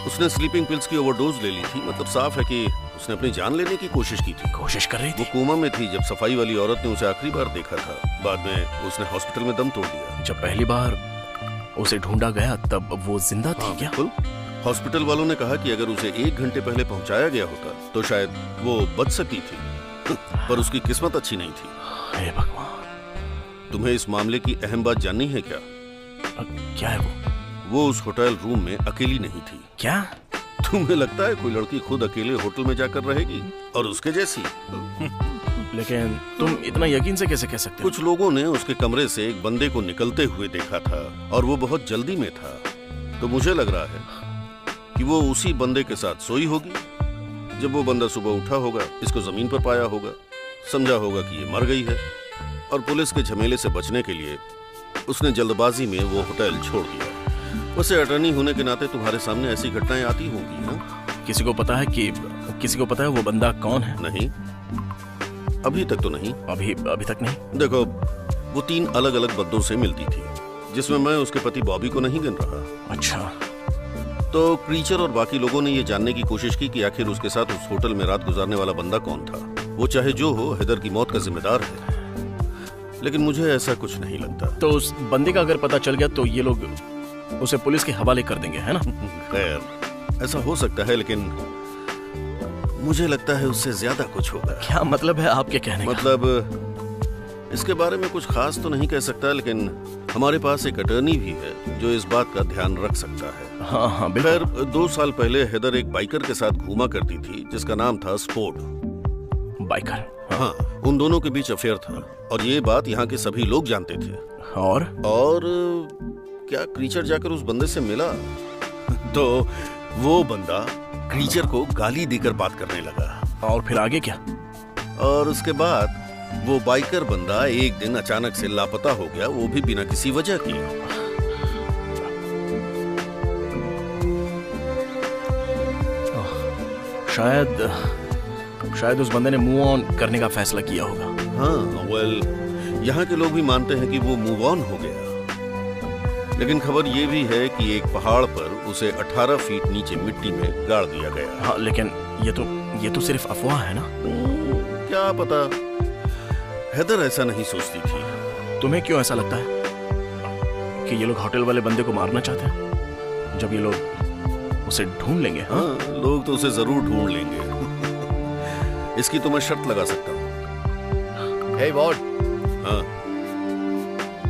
उसने स्लीपिंग पिल्स की ओवरडोज ले ली थी। मतलब साफ है कि उसने अपनी जान लेने की कोशिश की थी। कोशिश कर रही थी? वो कोमा में थी जब सफाई वाली औरत ने उसे आखिरी बार देखा था। बाद में उसने हॉस्पिटल में दम तोड़ दिया। जब पहली बार उसे ढूंढा गया तब वो जिंदा थी? क्या? बिल्कुल। हॉस्पिटल वालों ने कहा कि अगर उसे 1 घंटे पहले पहुंचाया गया होता तो शायद वो बच सकती थी। पर उसकी किस्मत अच्छी नहीं थी। हे भगवान। तुम्हें इस मामले की अहम बात जाननी है क्या? क्या है वो उस होटल रूम में अकेली नहीं थी। क्या? तुम्हें लगता है कोई लड़की खुद अकेले होटल में जाकर रहेगी? और उसके जैसी? लेकिन तुम इतना यकीन से कैसे कह सकते हो? कुछ लोगों ने उसके कमरे से एक बंदे को निकलते हुए देखा था और वो बहुत जल्दी में था। तो मुझे लग रहा है कि वो उसी बंदे के साथ सोई होगी। जब वो बंदा सुबह उठा होगा, इसको जमीन पर पाया होगा, समझा होगा कि ये मर गई है और पुलिस के झमेले से बचने के लिए उसने जल्दबाजी में वो होटल छोड़ दिया। वैसे अटर्नी होने के नाते तुम्हारे सामने ऐसी घटनाएं आती होंगी ना? किसी को पता है वो बंदा कौन है? नहीं, अभी तक तो नहीं। अभी तक नहीं। देखो, वो 3 अलग अलग बंदों से मिलती थी, जिसमें मैं उसके पति बॉबी को नहीं गिन रहा। अच्छा। तो क्रीचर और बाकी लोगों ने ये जानने की कोशिश की कि आखिर उसके साथ उस होटल में रात गुजारने वाला बंदा कौन था। वो चाहे जो हो, हेदर की मौत का जिम्मेदार है, लेकिन मुझे ऐसा कुछ नहीं लगता। तो उस बंदे का अगर पता चल गया तो ये लोग उसे पुलिस के हवाले कर देंगे, है ना? खैर, ऐसा हो सकता है, लेकिन मुझे लगता है उससे ज्यादा कुछ होगा। क्या मतलब है आपके कहने का? मतलब इसके बारे में कुछ खास तो नहीं कह सकता, लेकिन हमारे पास एक अटर्नी भी है जो इस बात का ध्यान रख सकता है। हाँ, खैर, 2 साल पहले हेदर एक बाइकर के साथ घूमा करती थी जिसका नाम था स्पोर्ट। बाइकर? हाँ, उन दोनों के बीच अफेयर था और ये बात यहाँ के सभी लोग जानते थे। और क्या क्रीचर जाकर उस बंदे से मिला तो वो बंदा क्रीचर को गाली देकर बात करने लगा। और फिर आगे क्या? और उसके बाद वो बाइकर बंदा एक दिन अचानक से लापता हो गया, वो भी बिना किसी वजह के। शायद उस बंदे ने मूव ऑन करने का फैसला किया होगा। हाँ, यहाँ के लोग भी मानते हैं कि वो मूव ऑन हो गया, लेकिन खबर ये भी है कि एक पहाड़ पर उसे 18 फीट नीचे मिट्टी में गाड़ दिया गया। हाँ, लेकिन ये तो सिर्फ अफवाह है ना? क्या पता, हेदर ऐसा नहीं सोचती थी। तुम्हें क्यों ऐसा लगता है कि ये लोग होटल वाले बंदे को मारना चाहते हैं? जब ये लोग उसे ढूंढ लेंगे। हाँ, लोग तो उसे जरूर ढूंढ लेंगे। इसकी तो मैं शर्त लगा सकता हूँ। हे वॉर्ड। हाँ,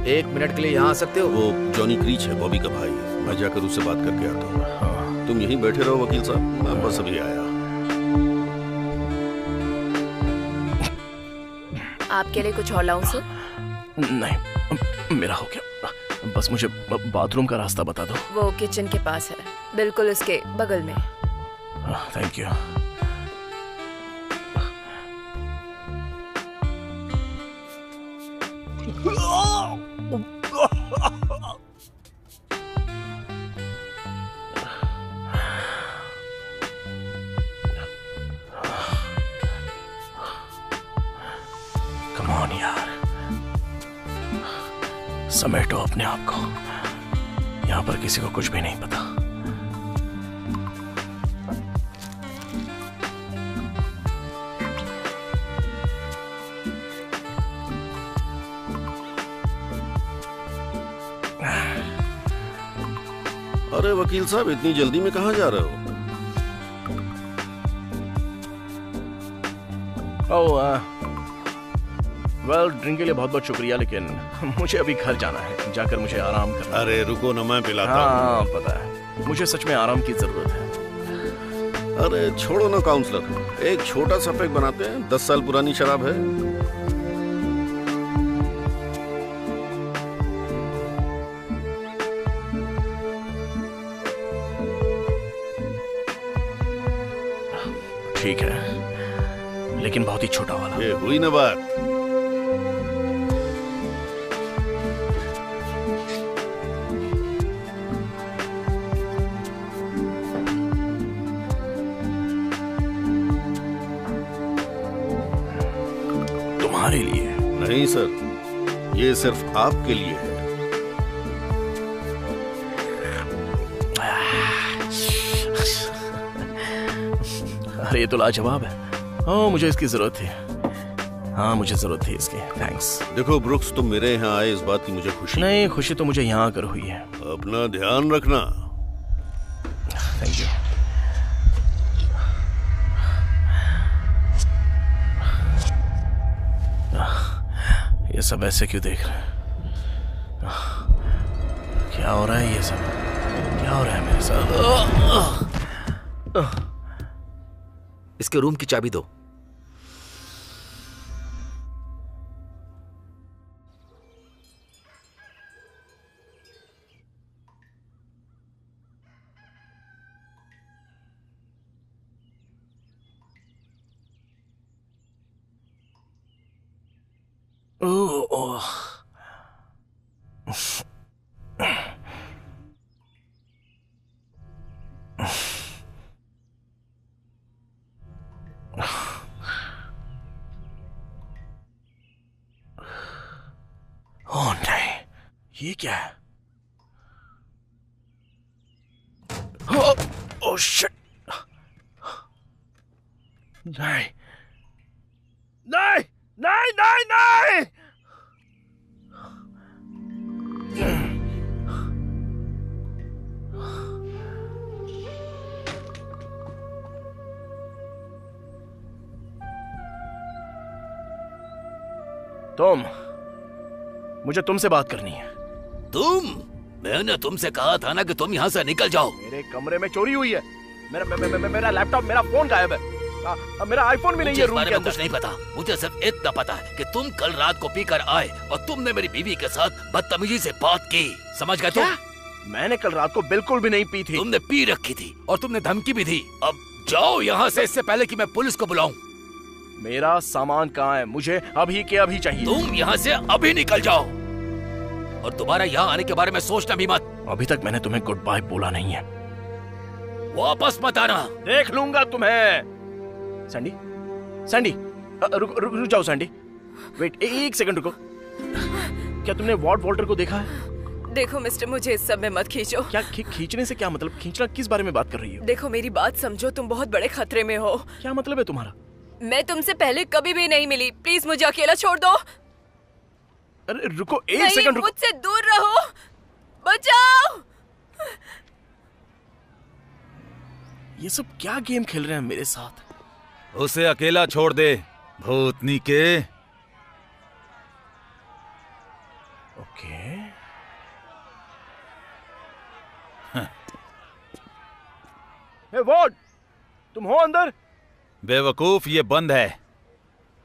1 मिनट के लिए यहाँ आ सकते हो? वो जॉनी क्रीच है, बॉबी का भाई। मैं जाकर उससे बात करके आता हूँ। हाँ। तुम यहीं बैठे रहो वकील साहब, मैं बस अभी आया। आपके लिए कुछ और लाऊं सर? नहीं, मेरा हो गया। बस मुझे बाथरूम का रास्ता बता दो। वो किचन के पास है, बिल्कुल उसके बगल में। Thank you. कम ऑन यार, समेटो अपने आप को। यहां पर किसी को कुछ भी नहीं पता। अरे वकील साहब, इतनी जल्दी में कहाँ जा रहे हो? वेल, ड्रिंक के लिए बहुत बहुत शुक्रिया, लेकिन मुझे अभी घर जाना है। जाकर मुझे आराम करना। अरे रुको ना, मैं पिलाता हूँ। हाँ, पता है, मुझे सच में आराम की जरूरत है। अरे छोड़ो ना काउंसलर, एक छोटा सा पैक बनाते हैं। 10 साल पुरानी शराब है। ठीक है, लेकिन बहुत ही छोटा वाला। ये हुई ना बात। तुम्हारे लिए नहीं सर, ये सिर्फ आपके लिए है। अरे ये तो लाजवाब है। हाँ, मुझे इसकी जरूरत थी। हाँ, मुझे जरूरत थी इसकी। थैंक्स। देखो ब्रुक्स, तुम मेरे यहाँ आए, इस बात की मुझे खुशी। नहीं, खुशी तो मुझे यहाँ आकर हुई है। अपना ध्यान रखना। Thank you. ये सब ऐसे क्यों देख रहे हैं? क्या हो रहा है? ये सब क्या हो रहा है मेरे साथ? इसके रूम की चाबी दो। ओह नहीं, ये क्या है? Oh shit! नहीं नहीं नहीं नहीं नहीं! तुम, मुझे तुमसे बात करनी है। तुम? मैंने तुमसे कहा था ना कि तुम यहाँ से निकल जाओ। मेरे कमरे में चोरी हुई है। मेरा लैपटॉप, मेरा फोन गायब है। मेरा आईफोन भी नहीं है रूम के अंदर। कुछ नहीं पता, मुझे सिर्फ इतना पता है कि तुम कल रात को पीकर आए और तुमने मेरी बीवी के साथ बदतमीजी से बात की। समझ गए तुम? मैंने कल रात को बिल्कुल भी नहीं पी थी। तुमने पी रखी थी और तुमने धमकी भी दी। अब जाओ यहाँ से, इससे पहले कि मैं पुलिस को बुलाऊं। मेरा सामान कहाँ है? मुझे अभी के अभी चाहिए। तुम यहाँ से अभी निकल जाओ और दोबारा यहाँ आने के बारे में सोचना भी मत। अभी तक मैंने तुम्हें गुड बाय बोला नहीं है। वापस मत आना। देख लूंगा तुम्हें। सैंडी, सैंडी, रुक जाओ सैंडी। वेट, एक सेकंड रुको। क्या तुमने वॉर्ड वॉल्टर को देखा है? देखो मिस्टर, मुझे इस सब में मत खींचो। क्या खींचने से क्या मतलब? खींचना किस बारे में बात कर रही हो? देखो मेरी बात समझो, तुम बहुत बड़े खतरे में हो। क्या मतलब है तुम्हारा? मैं तुमसे पहले कभी भी नहीं मिली। प्लीज मुझे अकेला छोड़ दो। अरे रुको, एक सेकंड रुको। मुझसे दूर रहो, बचाओ। ये सब क्या गेम खेल रहे हैं मेरे साथ? उसे अकेला छोड़ दे, भूतनी के। ओके। हे वॉर्ड, तुम हो अंदर? बेवकूफ, ये बंद है।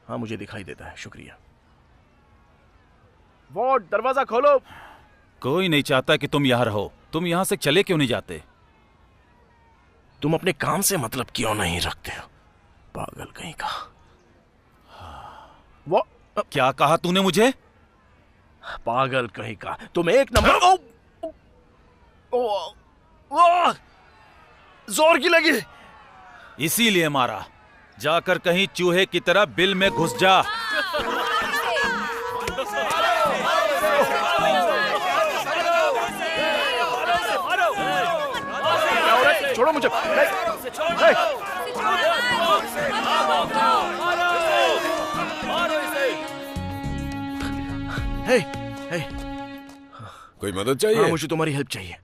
हाँ, मुझे दिखाई देता है, शुक्रिया। वॉर्ड, दरवाजा खोलो। कोई नहीं चाहता कि तुम यहाँ रहो। तुम यहाँ से चले क्यों नहीं जाते? तुम अपने काम से मतलब क्यों नहीं रखते हो? पागल कहीं का। वो क्या कहा तूने मुझे? पागल कहीं का। तुम एक नंबर। ओ, जोर की लगी। इसीलिए मारा। जाकर कहीं चूहे की तरह बिल में घुस जा। छोड़ो मुझे। कोई मदद चाहिए? हाँ, मुझे तुम्हारी हेल्प चाहिए।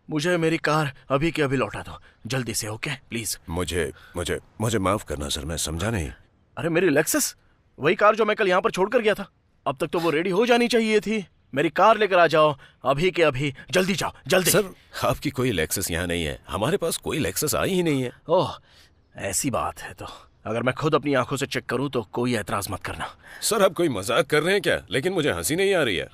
मुझे मेरी कार अभी के अभी लौटा दो, जल्दी से। Okay please. मुझे मुझे मुझे माफ करना सर, मैं समझा नहीं। अरे मेरी लेक्सस, वही कार जो मैं कल यहाँ पर छोड़कर गया था। अब तक तो वो रेडी हो जानी चाहिए थी। मेरी कार लेकर आ जाओ अभी के अभी। जल्दी जाओ, जल्दी। सर, आपकी कोई लेक्सस यहाँ नहीं है। हमारे पास कोई लेक्सस आई ही नहीं है। ओह, ऐसी बात है तो अगर मैं खुद अपनी आंखों से चेक करूं तो कोई एतराज मत करना। सर, आप कोई मजाक कर रहे हैं क्या? लेकिन मुझे हंसी नहीं आ रही है।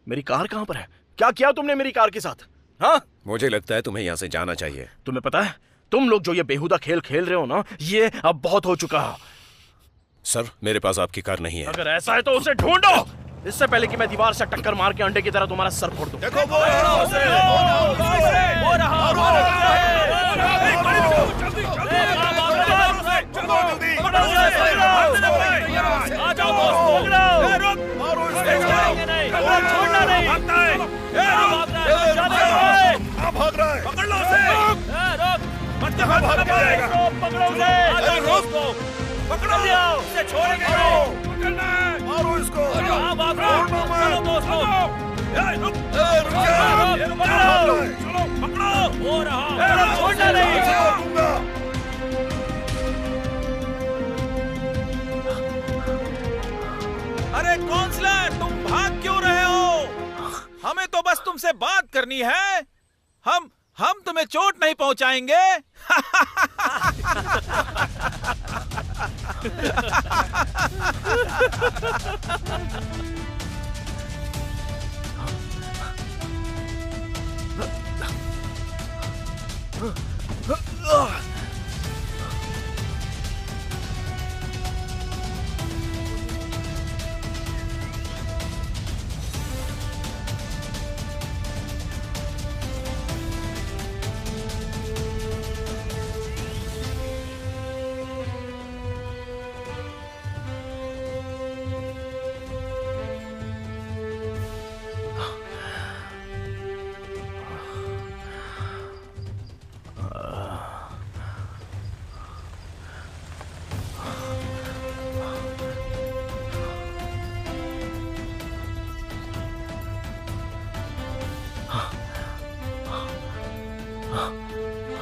मेरी कार कहाँ पर है? क्या किया तुमने मेरी कार के साथ? हाँ, मुझे लगता है तुम्हें यहाँ से जाना चाहिए। तुम्हें पता है, तुम लोग जो ये बेहुदा खेल खेल रहे हो ना, ये अब बहुत हो चुका है। सर, मेरे पास आपकी कार नहीं है। अगर ऐसा है तो उसे ढूंढो, इससे पहले कि मैं दीवार से टक्कर मार के अंडे की तरह तुम्हारा सर फोड़ दूं। देखो भाग रहा है। पकड़ लो उसे। भाग जाएगा। पकड़ो उसे। पकड़ो उसे, छोड़ेंगे नहीं। पकड़ना है। मारो इसको। चलो दोस्तों। रुक जा। चलो पकड़ो। हो रहा। छोड़ना नहीं। अरे काउंसलर, तुम भाग क्यों रहे हो? हमें तो बस तुमसे बात करनी है। हम तुम्हें चोट नहीं पहुंचाएंगे।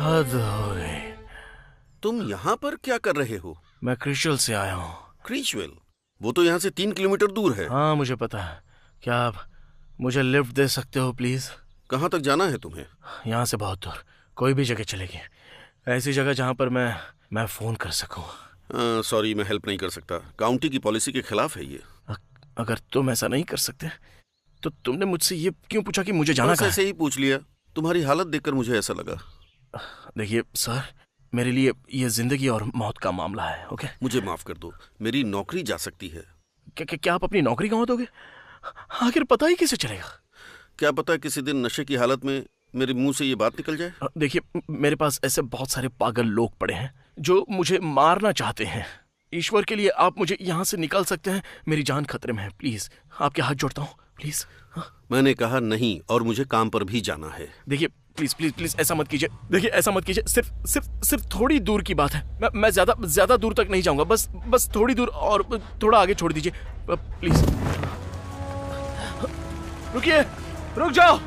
हद हो गई। तुम यहाँ पर क्या कर रहे हो? मैं क्रिशल से आया हूँ। क्रिशवेल? वो तो यहाँ से 3 किलोमीटर दूर है। हाँ मुझे पता है। क्या आप मुझे लिफ्ट दे सकते हो प्लीज? कहाँ तक जाना है तुम्हें? यहाँ से बहुत दूर, कोई भी जगह चलेगी, ऐसी जगह जहाँ पर मैं फोन कर सकूँ। सॉरी, मैं हेल्प नहीं कर सकता, काउंटी की पॉलिसी के खिलाफ है ये। अगर तुम ऐसा नहीं कर सकते तो तुमने मुझसे ये क्यों पूछा कि मुझे जाना कहाँ है? ऐसे ही पूछ लिया, तुम्हारी हालत देखकर मुझे ऐसा लगा। देखिए सर, मेरे लिए ये जिंदगी और मौत का मामला है। ओके, मुझे माफ कर दो, मेरी नौकरी जा सकती है। क्या आप अपनी नौकरी गंवा दोगे? आखिर पता ही कैसे चलेगा? क्या पता किसी दिन नशे की हालत में मेरे मुंह से ये बात निकल जाए। देखिए, मेरे पास ऐसे बहुत सारे पागल लोग पड़े हैं जो मुझे मारना चाहते हैं। ईश्वर के लिए आप मुझे यहाँ से निकाल सकते हैं, मेरी जान खतरे में है। प्लीज, आपके हाथ जोड़ता हूँ, प्लीज। मैंने कहा नहीं, और मुझे काम पर भी जाना है। देखिए प्लीज प्लीज प्लीज, ऐसा मत कीजिए। देखिए ऐसा मत कीजिए, सिर्फ थोड़ी दूर की बात है। मैं ज्यादा दूर तक नहीं जाऊंगा, बस थोड़ी दूर और थोड़ा आगे छोड़ दीजिए प्लीज। रुकिए, रुक जाओ।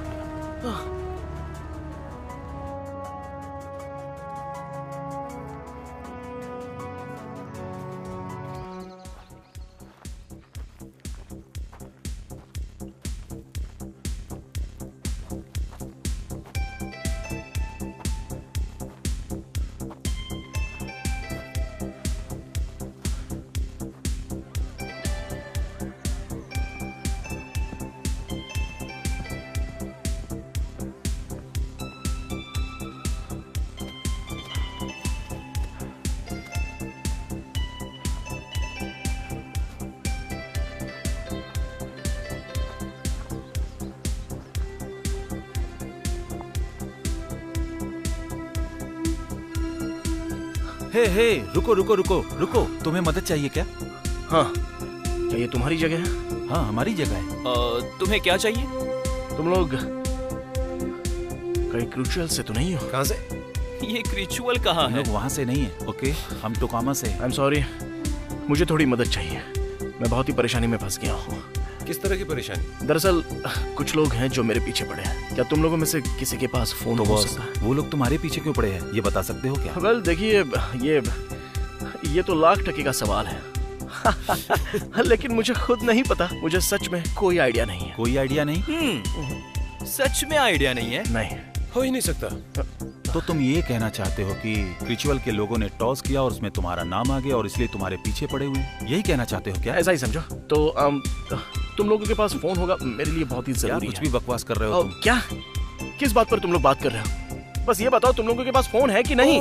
हे, रुको, तुम्हें मदद चाहिए क्या? हाँ, क्या ये तुम्हारी जगह है? हाँ, हमारी जगह है। तुम्हें क्या चाहिए? तुम लोग कहीं क्रूशियल से तो नहीं हो? कहाँ से? ये क्रिचुअल कहाँ है? लोग वहाँ से नहीं है। ओके, हम टोकामा से। आई एम सॉरी, मुझे थोड़ी मदद चाहिए। मैं बहुत ही परेशानी में फंस गया हूँ। किस तरह की परेशानी? दरअसल कुछ लोग हैं जो मेरे पीछे पड़े हैं। क्या तुम लोगों में से किसी के पास फोन हो सकता है? वो लोग तुम्हारे पीछे क्यों पड़े हैं, ये बता सकते हो क्या? वेल देखिए, ये तो लाख टके का सवाल है। लेकिन मुझे खुद नहीं पता, मुझे सच में कोई आइडिया नहीं है। कोई आइडिया नहीं? सच में आइडिया नहीं है? नहीं, हो ही नहीं सकता। तो तुम ये कहना चाहते हो कि रिचुअल के लोगों ने टॉस किया और उसमें तुम्हारा नाम आ गया और इसलिए तुम्हारे पीछे पड़े हुए? यही कहना चाहते हो क्या? ऐसा ही समझो। तो तुम लोगों के पास फोन होगा, मेरे लिए बहुत ही जरूरी है। कुछ भी बकवास कर रहे हो तुम। क्या? किस बात पर तुम लोग बात कर रहे हो? बस ये बताओ, तुम लोगों के पास फोन है कि नहीं?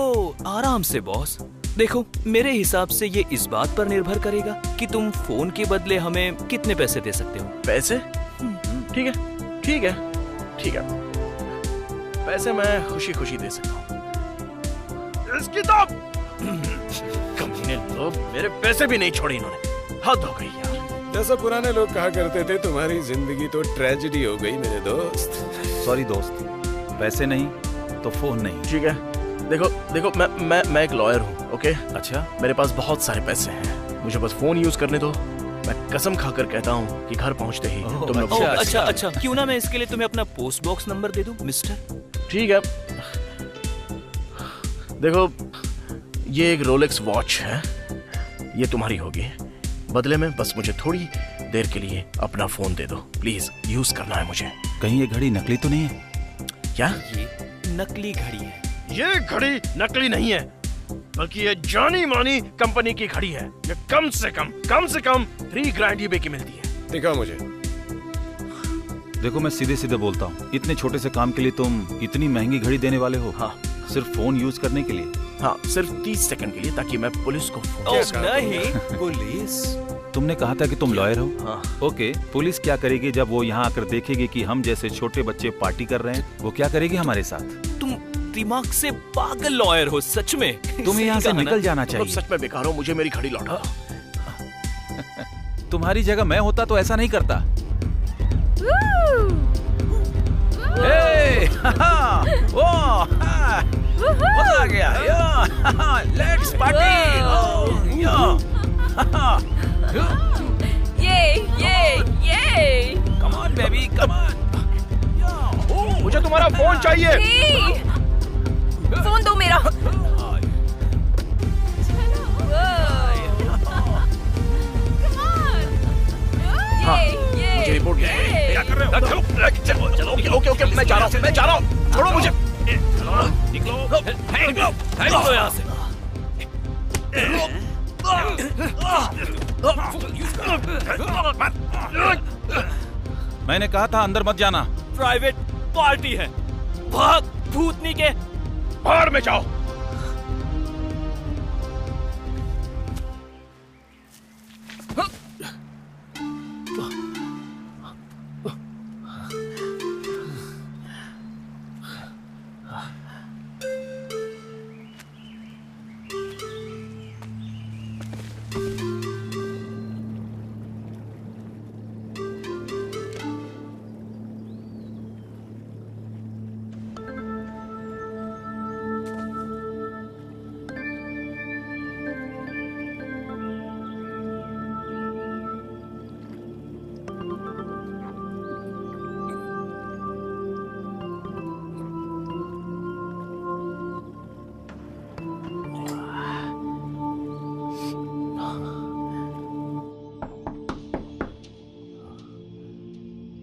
आराम से बॉस। देखो, मेरे हिसाब से ये इस बात पर निर्भर करेगा कि तुम फोन के बदले हमें कितने पैसे दे सकते हो। पैसे? ठीक है। पैसे मैं खुशी खुशी दे सकता हूँ। इसकी तो कमीने लोग मेरे पैसे भी नहीं छोड़े इन्होंने। हद हो गई यार। जैसा पुराने लोग कहा करते थे, तुम्हारी जिंदगी तो ट्रेजेडी हो गई मेरे दोस्त। सॉरी दोस्त, पैसे नहीं तो फोन नहीं। ठीक है, देखो मैं एक लॉयर हूँ। ओके, अच्छा, मेरे पास बहुत सारे पैसे हैं, मुझे बस फोन यूज करने दो। मैं कसम खाकर कहता हूँ कि घर पहुँचते ही तुम लोग। अच्छा, क्यों ना मैं इसके लिए तुम्हें अपना पोस्ट बॉक्स नंबर दे दूं, मिस्टर? ठीक है, देखो ये एक रोलेक्स वॉच है, ये तुम्हारी होगी। बदले में बस मुझे थोड़ी देर के लिए अपना फोन दे दो, प्लीज। यूज करना है मुझे। कहीं ये घड़ी नकली तो नहीं है? क्या? ये नकली घड़ी है। ये घड़ी नकली नहीं है, बल्कि ये जानी मानी कंपनी की घड़ी है। ये कम से कम 3 ग्रैंड ईबे की मिलती है। दिखाओ मुझे। देखो, मैं सीधे बोलता हूँ, इतने छोटे से काम के लिए तुम इतनी महंगी घड़ी देने वाले हो? हाँ, सिर्फ फोन यूज करने के लिए? हाँ, सिर्फ 30 सेकंड के लिए, ताकि मैं पुलिस को नहीं, पुलिस? तुमने कहा था कि तुम लॉयर हो। हाँ। ओके, पुलिस क्या करेगी जब वो यहाँ आकर देखेगी कि हम जैसे छोटे बच्चे पार्टी कर रहे हैं? वो क्या करेगी हमारे साथ? तुम दिमाग से पागल लॉयर हो सच में। तुम्हें यहाँ से निकल जाना चाहिए। सच में बेकार हो, मुझे मेरी घड़ी लौटा दो। तुम्हारी जगह मैं होता तो ऐसा नहीं करता। मजा आ गया। Let's party. ये come on baby, come on. मुझे तुम्हारा फोन चाहिए। फोन दो मेरा। मुझे रिपोर्ट क्या कर रहे हो? चलो ओके मैं जा रहा हूँ छोड़ो मुझे। निकलो यहाँ से। मैंने कहा था अंदर मत जाना। प्राइवेट पार्टी है, भाग भूतनी के। बाहर में जाओ।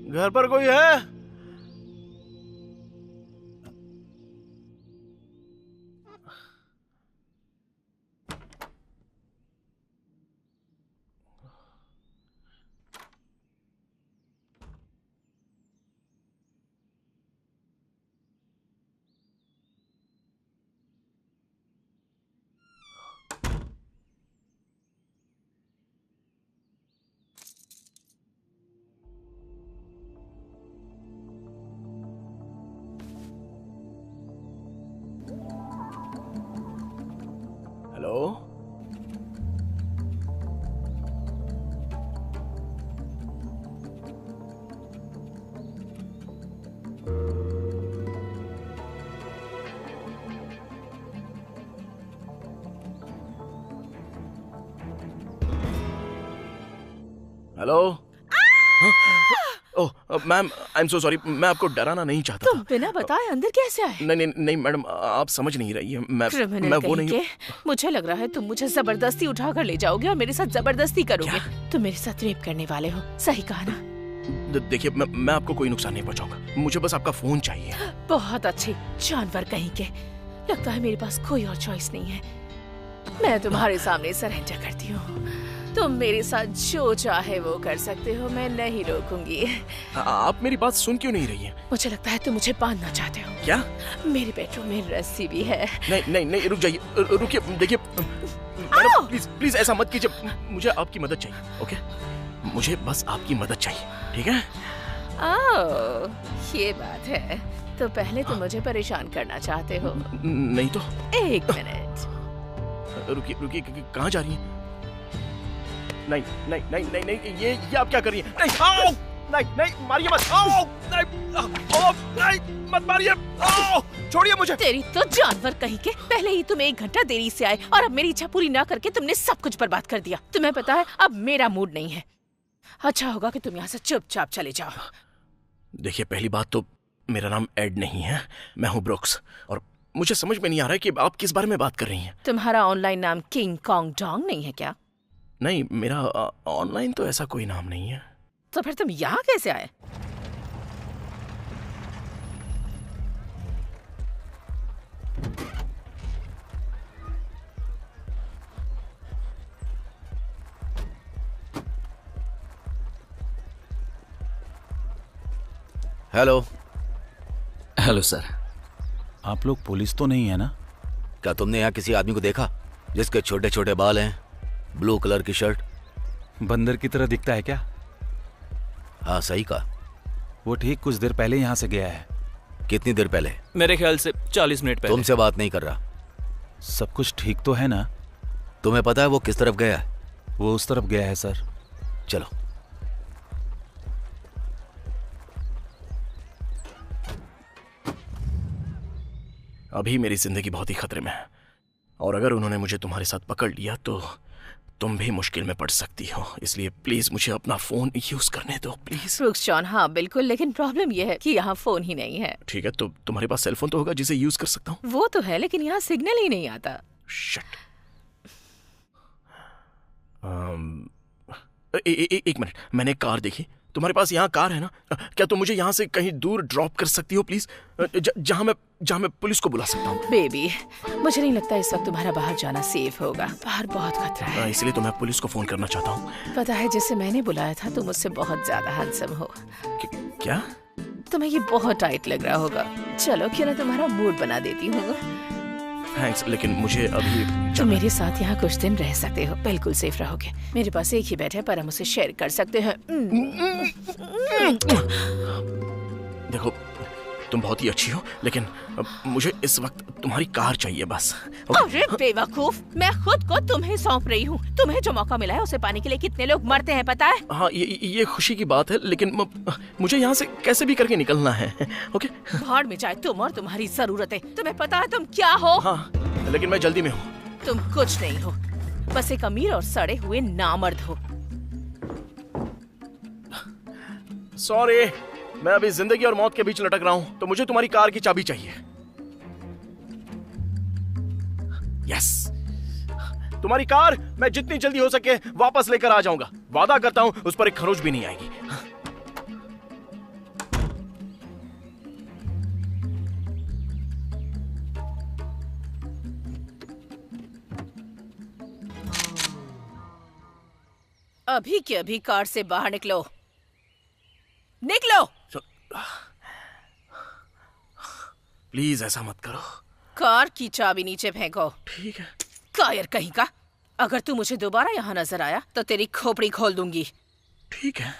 घर पर कोई है? Hello, hello. Oh ma'am, I am so sorry. मैं आपको डराना नहीं चाहता तुम बिना बताए अंदर कैसे आए? नहीं मैडम, आप समझ नहीं रही है। मैं वो नहीं। मुझे लग रहा है तुम मुझे जबरदस्ती उठाकर ले जाओगे और मेरे साथ जबरदस्ती करोगे। तुम मेरे साथ रेप करने वाले हो, सही कहा ना? देखिए, मैं आपको कोई नुकसान नहीं पहुंचाऊंगा। मुझे बस आपका फोन चाहिए। बहुत अच्छी जानवर कहीं के। लगता है मेरे पास कोई और चॉइस नहीं है। मैं तुम्हारे सामने सरेंडर करती हूँ। तुम मेरे साथ जो चाहे वो कर सकते हो, मैं नहीं रोकूंगी। आप मेरी बात सुन क्यों नहीं रही हैं? मुझे लगता है तुम मुझे बांधना चाहते हो। क्या? मेरे बेडरूम में रस्सी भी है। नहीं, रुक जाइए, रुकिए। देखिए मैडम, प्लीज ऐसा मत कीजिए। मुझे आपकी मदद चाहिए। ओके, मुझे बस आपकी मदद चाहिए, ठीक है? ये बात है। तो पहले तुम मुझे परेशान करना चाहते हो? नहीं तो। एक मिनट, रुकिए, कहाँ जा रही हैं? नहीं, ये आप क्या कर रही हैं? नहीं, मारिए मत। नहीं, मत मारिए। छोड़िए मुझे। तेरी तो जानवर कहीं के। पहले ही तुम 1 घंटा देरी से आए और अब मेरी इच्छा पूरी ना करके तुमने सब कुछ बर्बाद कर दिया। तुम्हें पता है अब मेरा मूड नहीं है। अच्छा होगा कि तुम यहाँ से चुपचाप चले जाओ। देखिए, पहली बात तो मेरा नाम एड नहीं है, मैं हूँ ब्रुक्स। और मुझे समझ में नहीं आ रहा है कि आप किस बारे में बात कर रही हैं। तुम्हारा ऑनलाइन नाम किंग कॉन्ग डोंग नहीं है क्या? नहीं, मेरा ऑनलाइन तो ऐसा कोई नाम नहीं है। तो फिर तुम यहाँ कैसे आए? Hello sir. आप लोग पुलिस तो नहीं है ना? क्या तुमने यहाँ किसी आदमी को देखा जिसके छोटे छोटे बाल हैं, ब्लू कलर की शर्ट? बंदर की तरह दिखता है क्या? हाँ, सही कहा। वो ठीक कुछ देर पहले यहाँ से गया है। कितनी देर पहले? मेरे ख्याल से 40 मिनट पहले। तुमसे बात नहीं कर रहा। सब कुछ ठीक तो है ना? तुम्हें पता है वो किस तरफ गया है? वो उस तरफ गया है सर। चलो। अभी मेरी जिंदगी बहुत ही खतरे में है, और अगर उन्होंने मुझे तुम्हारे साथ पकड़ लिया तो तुम भी मुश्किल में पड़ सकती हो, इसलिए प्लीज मुझे अपना फोन यूज करने दो प्लीज। ब्रुक्स जॉन, हाँ बिल्कुल, लेकिन प्रॉब्लम यह है कि यहाँ फोन ही नहीं है। ठीक है, तो तुम्हारे पास सेलफोन तो होगा जिसे यूज कर सकता हूँ? वो तो है, लेकिन यहाँ सिग्नल ही नहीं आता। शिट। एक मिनट, मैंने एक कार देखी। तुम्हारे पास यहाँ कार है ना? क्या तुम मुझे यहाँ से कहीं दूर ड्रॉप कर सकती हो प्लीज, जहाँ मैं पुलिस को बुला सकता हूँ? बेबी, मुझे नहीं लगता इस वक्त तुम्हारा बाहर जाना सेफ होगा। बाहर बहुत खतरा है। इसलिए तो मैं पुलिस को फोन करना चाहता हूँ। पता है, जिसे मैंने बुलाया था तुम मुझसे बहुत ज्यादा हैंडसम हो। क्या? तुम्हें ये बहुत टाइट लग रहा होगा। चलो क्यों ना तुम्हारा मूड बना देती हूँ। थैंक्स, लेकिन मुझे अभी तुम मेरे साथ यहाँ कुछ दिन रह सकते हो, बिल्कुल सेफ रहोगे। मेरे पास एक ही बेड है पर हम उसे शेयर कर सकते हैं। देखो, तुम बहुत ही अच्छी हो, लेकिन मुझे इस वक्त तुम्हारी कार चाहिए बस। अरे बेवकूफ, मैं खुद को तुम्हें सौंप रही हूँ। तुम्हें जो मौका मिला है उसे पाने के लिए कितने लोग मरते हैं पता है? हाँ, ये खुशी की बात है, लेकिन मुझे यहाँ से कैसे भी करके निकलना है। ओके? भाड़ में जाए तुम और तुम्हारी जरूरतें। तुम्हें पता है तुम क्या हो? हाँ, लेकिन मैं जल्दी में हूँ। तुम कुछ नहीं हो, बस एक अमीर और सड़े हुए नामर्द हो। सॉरी, मैं अभी जिंदगी और मौत के बीच लटक रहा हूँ, तो मुझे तुम्हारी कार की चाबी चाहिए। यस, तुम्हारी कार मैं जितनी जल्दी हो सके वापस लेकर आ जाऊंगा। वादा करता हूँ उस पर एक खरोच भी नहीं आएगी। अभी के अभी कार से बाहर निकलो, निकलो। प्लीज ऐसा मत करो। कार की चाबी नीचे फेंको। ठीक है। कायर कहीं का, अगर तू मुझे दोबारा यहाँ नजर आया तो तेरी खोपड़ी खोल दूंगी। ठीक है।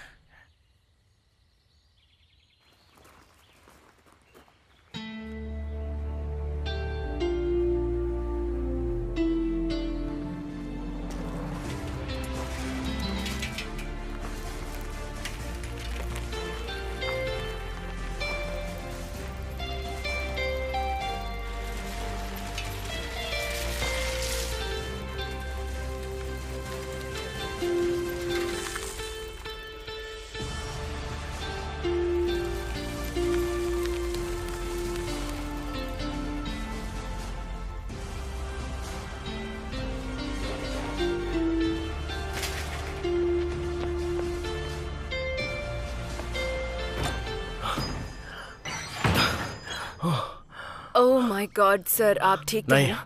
ओह माय गॉड सर, आप ठीक नहीं। हैं?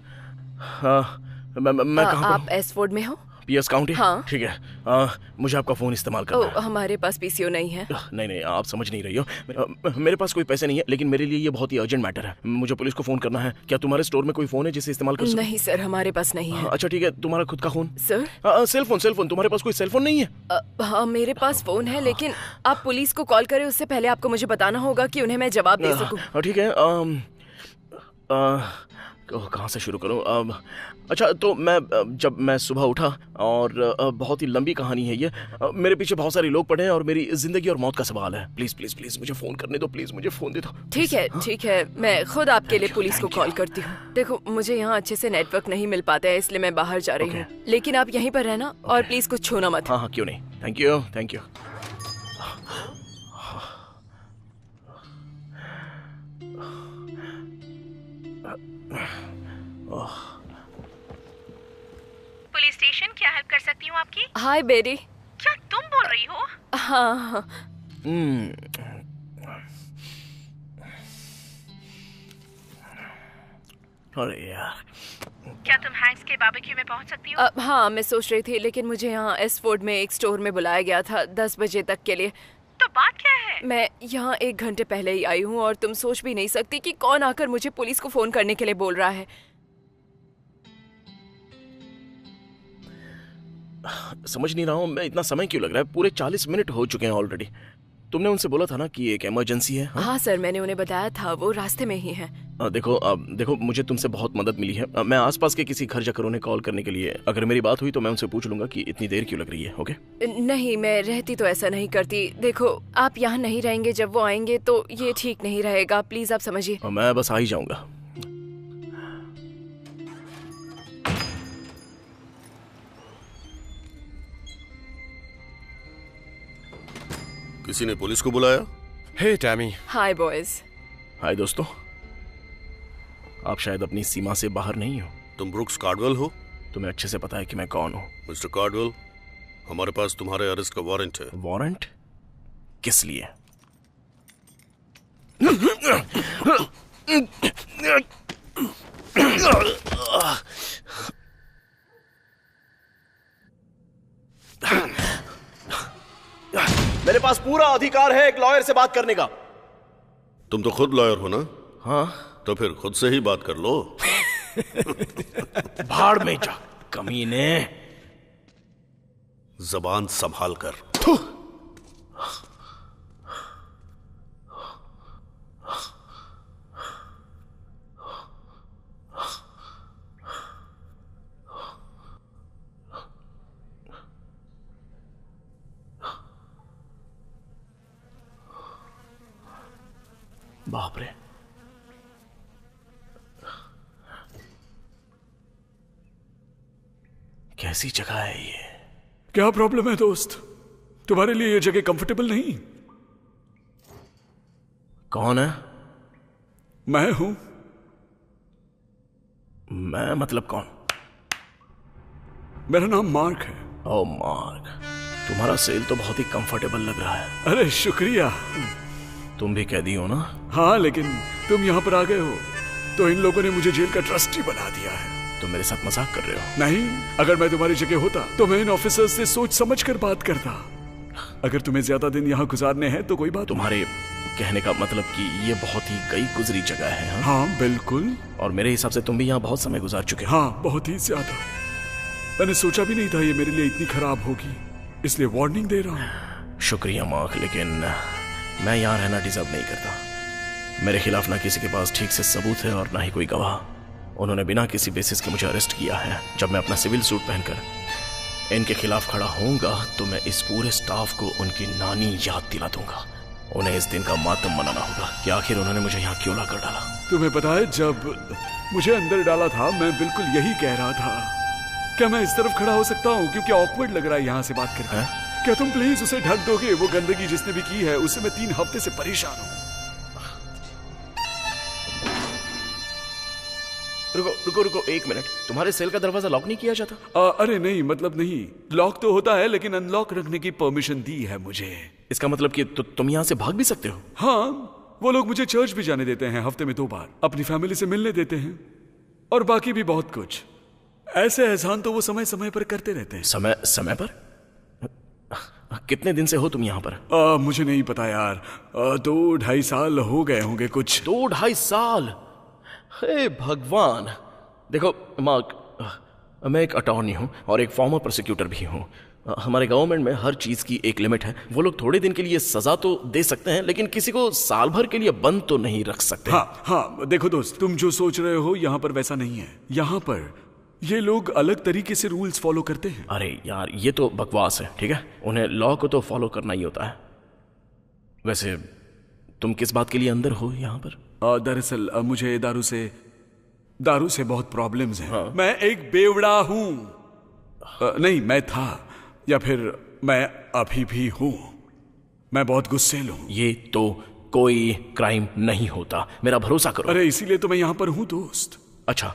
मैं कहाँ आप एसफोर्ड में हो? PS county? हाँ। ठीक है। मुझे आपका फोन इस्तेमाल करना है। हमारे पास पीसीओ नहीं है। नहीं, आप समझ नहीं रही हो। मेरे पास कोई पैसे नहीं है, लेकिन मेरे लिए ये बहुत ही अर्जेंट मैटर है। मुझे पुलिस को फोन करना है। क्या तुम्हारे स्टोर में कोई फोन है जिसे इस्तेमाल कर सकूं? नहीं सर, हमारे पास नहीं है। अच्छा ठीक है, तुम्हारा खुद का फोन? Sir cellphone. तुम्हारे पास कोई सेलफोन नहीं है? हाँ, मेरे पास फोन है, लेकिन आप पुलिस को कॉल करें उससे पहले आपको मुझे बताना होगा कि उन्हें मैं जवाब दे सकूं। ठीक है। कहाँ से शुरू करूँ? अच्छा, तो जब मैं सुबह उठा, और बहुत ही लंबी कहानी है ये। मेरे पीछे बहुत सारे लोग पड़े हैं और मेरी जिंदगी और मौत का सवाल है। प्लीज प्लीज प्लीज मुझे फोन करने दो, प्लीज मुझे फोन दे दो। ठीक है, मैं खुद आपके लिए पुलिस को कॉल करती हूँ। देखो, मुझे यहाँ अच्छे से नेटवर्क नहीं मिल पाता है, इसलिए मैं बाहर जा रही हूँ। लेकिन आप यहीं पर रहना और प्लीज कुछ छूना मत। हाँ, क्यों नहीं। Thank you. पुलिस स्टेशन, क्या हेल्प कर सकती हूँ आपकी? हाय बेरी। क्या तुम बोल रही हो? हाँ। अरे यार, क्या तुम हैंक्स के बारबेक्यू में पहुंच सकती हो? हाँ, मैं सोच रही थी, लेकिन मुझे यहाँ एसफोर्ड में एक स्टोर में बुलाया गया था 10 बजे तक के लिए। तो बात क्या है? मैं यहाँ 1 घंटे पहले ही आई हूँ और तुम सोच भी नहीं सकती कि कौन आकर मुझे पुलिस को फोन करने के लिए बोल रहा है। समझ नहीं रहा हूँ मैं, इतना समय क्यों लग रहा है? पूरे 40 मिनट हो चुके हैं ऑलरेडी। तुमने उनसे बोला था ना कि एक इमरजेंसी है? हाँ सर, मैंने उन्हें बताया था, वो रास्ते में ही है। देखो मुझे तुमसे बहुत मदद मिली है। मैं आसपास के किसी घर जाकर उन्हें कॉल करने के लिए, अगर मेरी बात हुई तो मैं उनसे पूछ लूंगा कि इतनी देर क्यों लग रही है। ओके? नहीं, मैं रहती तो ऐसा नहीं करती। देखो, आप यहाँ नहीं रहेंगे, जब वो आएंगे तो ये ठीक नहीं रहेगा। प्लीज आप समझिए। मैं बस आ ही जाऊंगा। किसी ने पुलिस को बुलाया? हे टैमी। हाय बॉयज। हाय दोस्तों, आप शायद अपनी सीमा से बाहर नहीं हो। तुम ब्रुक्स कार्डवेल हो? तुम्हें अच्छे से पता है कि मैं कौन हूँ। मिस्टर कार्डवेल, हमारे पास तुम्हारे अरेस्ट का वारंट है। वारंट? किस लिए? मेरे पास पूरा अधिकार है एक लॉयर से बात करने का। तुम तो खुद लॉयर हो ना? हाँ। तो फिर खुद से ही बात कर लो। भाड़ में जा कमीने। जबान संभाल कर। बाप रे, कैसी जगह है ये? क्या प्रॉब्लम है दोस्त? तुम्हारे लिए ये जगह कंफर्टेबल नहीं? कौन है? मैं हूं। मैं मतलब कौन? मेरा नाम मार्क है। ओ मार्क, तुम्हारा सेल तो बहुत ही कंफर्टेबल लग रहा है। अरे शुक्रिया। तुम भी कैदी हो ना? हाँ, लेकिन तुम यहाँ पर आ गए हो तो इन लोगों ने मुझे जेल का ट्रस्टी बना दिया है। तुम मेरे साथ मजाक कर रहे हो? नहीं, अगर मैं तुम्हारी जगह होता तो मैं इन ऑफिसर्स से सोच समझ कर बात करता। अगर तुम्हें ज्यादा दिन यहाँ गुजारने हैं तो कोई बात। तुम्हारे कहने का मतलब कि ये बहुत ही गई गुजरी जगह है? हाँ बिल्कुल। और मेरे हिसाब से तुम भी यहाँ बहुत समय गुजार चुके हो। हाँ, बहुत ही ज्यादा। मैंने सोचा भी नहीं था ये मेरे लिए इतनी खराब होगी, इसलिए वार्निंग दे रहा हूँ। शुक्रिया मार्क, लेकिन मैं यहाँ रहना डिजर्व नहीं करता। मेरे खिलाफ ना किसी के पास ठीक से सबूत है और ना ही कोई गवाह। उन्होंने बिना किसी बेसिस के मुझे अरेस्ट किया है। जब मैं अपना सिविल सूट पहनकर इनके खिलाफ खड़ा होऊंगा तो मैं इस पूरे स्टाफ को उनकी नानी याद दिला दूंगा। उन्हें इस दिन का मातम मनाना होगा कि आखिर उन्होंने मुझे यहाँ क्यों ला कर डाला। तुम्हें पता है, जब मुझे अंदर डाला था मैं बिल्कुल यही कह रहा था। क्या मैं इस तरफ खड़ा हो सकता हूँ? क्योंकि ऑकवर्ड लग रहा है यहाँ से बात करके। क्या तुम प्लीज उसे ढक दोगे? वो गंदगी जिसने भी की है उससे मैं 3 हफ्ते से परेशान हूँ। रुको 1 मिनट। तुम्हारे सेल का दरवाजा लॉक नहीं किया जाता? अरे नहीं, मतलब नहीं, लॉक तो होता है लेकिन अनलॉक रखने की परमिशन दी है मुझे। इसका मतलब कि तुम यहाँ से भाग भी सकते हो? हाँ, वो लोग मुझे चर्च भी जाने देते हैं हफ्ते में 2 बार, अपनी फैमिली से मिलने देते हैं और बाकी भी बहुत कुछ। ऐसे एहसान तो वो समय समय पर करते रहते हैं। समय पर? कितने दिन से हो तुम यहाँ पर? मुझे नहीं पता यार, 2-2.5 साल हो गए होंगे कुछ। 2-2.5 साल? हे भगवान। देखो मार्क, मैं एक अटॉर्नी हूँ और एक फॉर्मर प्रोसिक्यूटर भी हूँ। हमारे गवर्नमेंट में हर चीज की एक लिमिट है। वो लोग थोड़े दिन के लिए सजा तो दे सकते हैं लेकिन किसी को साल भर के लिए बंद तो नहीं रख सकते। हाँ, देखो दोस्त, तुम जो सोच रहे हो यहाँ पर वैसा नहीं है। यहाँ पर ये लोग अलग तरीके से रूल्स फॉलो करते हैं। अरे यार, ये तो बकवास है। ठीक है, उन्हें लॉ को तो फॉलो करना ही होता है। वैसे तुम किस बात के लिए अंदर हो यहाँ पर? दरअसल मुझे दारू से बहुत प्रॉब्लम्स हैं। हाँ। मैं एक बेवड़ा हूँ। नहीं, मैं था, या फिर मैं अभी भी हूँ। मैं बहुत गुस्सेल हूँ। ये तो कोई क्राइम नहीं होता, मेरा भरोसा करो। अरे इसीलिए तो मैं यहाँ पर हूँ दोस्त। अच्छा,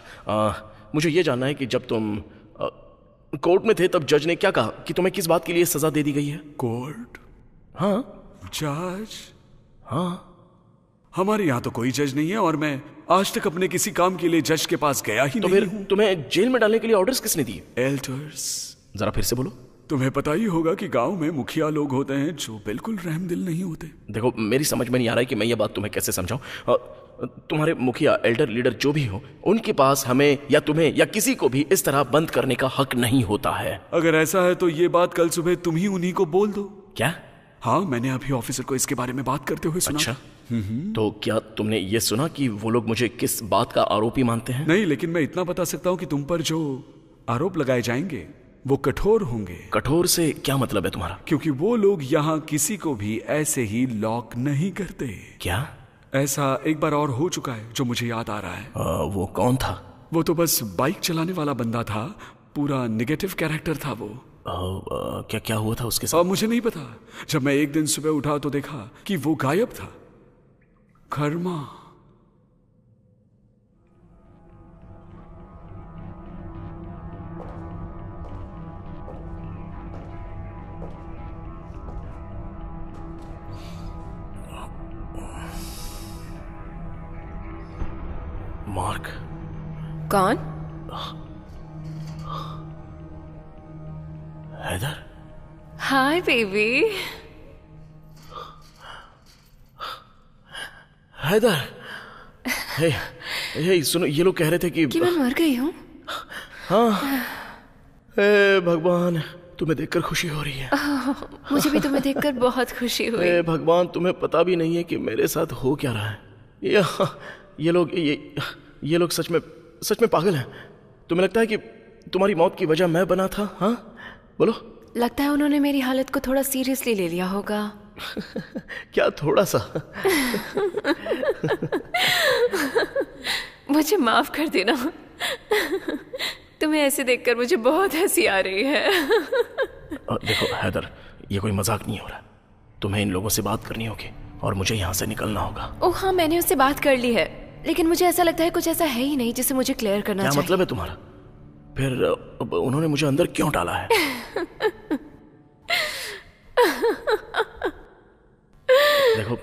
मुझे ये जानना है कि जब तुम कोर्ट में थे तब जज ने क्या कहा कि तुम्हें किस बात के लिए सजा दे दी गई है? कोर्ट? हाँ। जज? हाँ। हमारे यहाँ तो कोई जज नहीं है और मैं आज तक अपने किसी काम के लिए जज के पास गया ही नहीं हूँ। तुम्हें जेल में डालने के लिए ऑर्डर्स किसने दिए? एल्डर्स। जरा फिर से बोलो। तुम्हें पता ही होगा कि गांव में मुखिया लोग होते हैं जो बिल्कुल रहमदिल नहीं होते। देखो, मेरी समझ में नहीं आ रहा है कि मैं ये बात तुम्हें कैसे समझाऊं। तुम्हारे मुखिया, एल्डर, लीडर जो भी हो, उनके पास हमें या तुम्हें या किसी को भी इस तरह बंद करने का हक नहीं होता है। अगर ऐसा है तो ये बात कल सुबह तुम ही उन्हीं को बोल दो। क्या? हाँ, मैंने अभी ऑफिसर को इसके बारे में बात करते हुए सुना। अच्छा, तो क्या तुमने ये सुना कि वो लोग मुझे किस बात का आरोपी मानते हैं? नहीं, लेकिन मैं इतना बता सकता हूँ कि तुम पर जो आरोप लगाए जाएंगे वो कठोर होंगे। कठोर से क्या मतलब है तुम्हारा? क्योंकि वो लोग यहाँ किसी को भी ऐसे ही लॉक नहीं करते। क्या? ऐसा एक बार और हो चुका है जो मुझे याद आ रहा है। वो कौन था? वो तो बस बाइक चलाने वाला बंदा था, पूरा नेगेटिव कैरेक्टर था वो। क्या क्या हुआ था उसके साथ? मुझे नहीं पता। जब मैं एक दिन सुबह उठा तो देखा कि वो गायब था। कर्मा। मार्क। कौन? Haider. Hi baby. Haider. Hey, hey सुनो, ये लोग कह रहे थे कि मैं मर गई हूँ। हाँ। हे भगवान, तुम्हें देखकर खुशी हो रही है। मुझे भी तुम्हें देखकर बहुत खुशी हुई। हे भगवान, तुम्हें पता भी नहीं है कि मेरे साथ हो क्या रहा है। ये लोग सच में पागल हैं। तुम्हें लगता है कि तुम्हारी मौत की वजह मैं बना था? हाँ बोलो। लगता है उन्होंने मेरी हालत को थोड़ा सीरियसली ले लिया होगा। क्या थोड़ा सा? मुझे माफ कर देना। तुम्हें ऐसे देखकर मुझे बहुत हंसी आ रही है। देखो हैदर, ये कोई मजाक नहीं हो रहा। तुम्हें इन लोगों से बात करनी होगी और मुझे यहाँ से निकलना होगा। ओह हाँ, मैंने उससे बात कर ली है, लेकिन मुझे ऐसा लगता है कुछ ऐसा है ही नहीं जिसे मुझे क्लियर करना चाहिए। क्या मतलब है तुम्हारा? फिर उन्होंने मुझे अंदर क्यों डाला है? देखो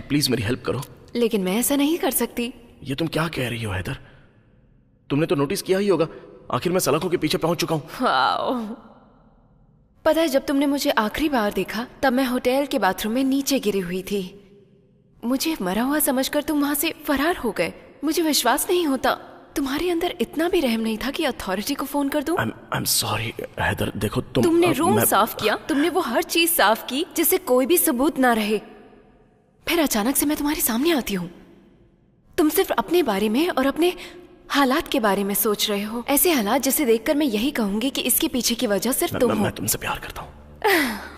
प्लीज मेरी हेल्प करो। लेकिन मैं ऐसा नहीं कर सकती। ये तुम क्या कह रही हो हैदर? तुमने तो नोटिस किया ही होगा, आखिर मैं सलाखों के पीछे पहुंच चुका हूँ। पता है, जब तुमने मुझे आखिरी बार देखा तब मैं होटल के बाथरूम में नीचे गिरी हुई थी। मुझे मरा हुआ समझकर तुम वहां से फरार हो गए। मुझे विश्वास नहीं होता तुम्हारे अंदर इतना भी रहम नहीं था कि अथॉरिटी को फोन कर दूं। I'm sorry हैदर, देखो तुमने रूम साफ किया, तुमने वो हर चीज साफ की जिससे कोई भी सबूत ना रहे। फिर अचानक से मैं तुम्हारे सामने आती हूँ। तुम सिर्फ अपने बारे में और अपने हालात के बारे में सोच रहे हो। ऐसे हालात जिसे देखकर मैं यही कहूंगी कि इसके पीछे की वजह सिर्फ तुम हो। मैं तुमसे प्यार करता हूँ।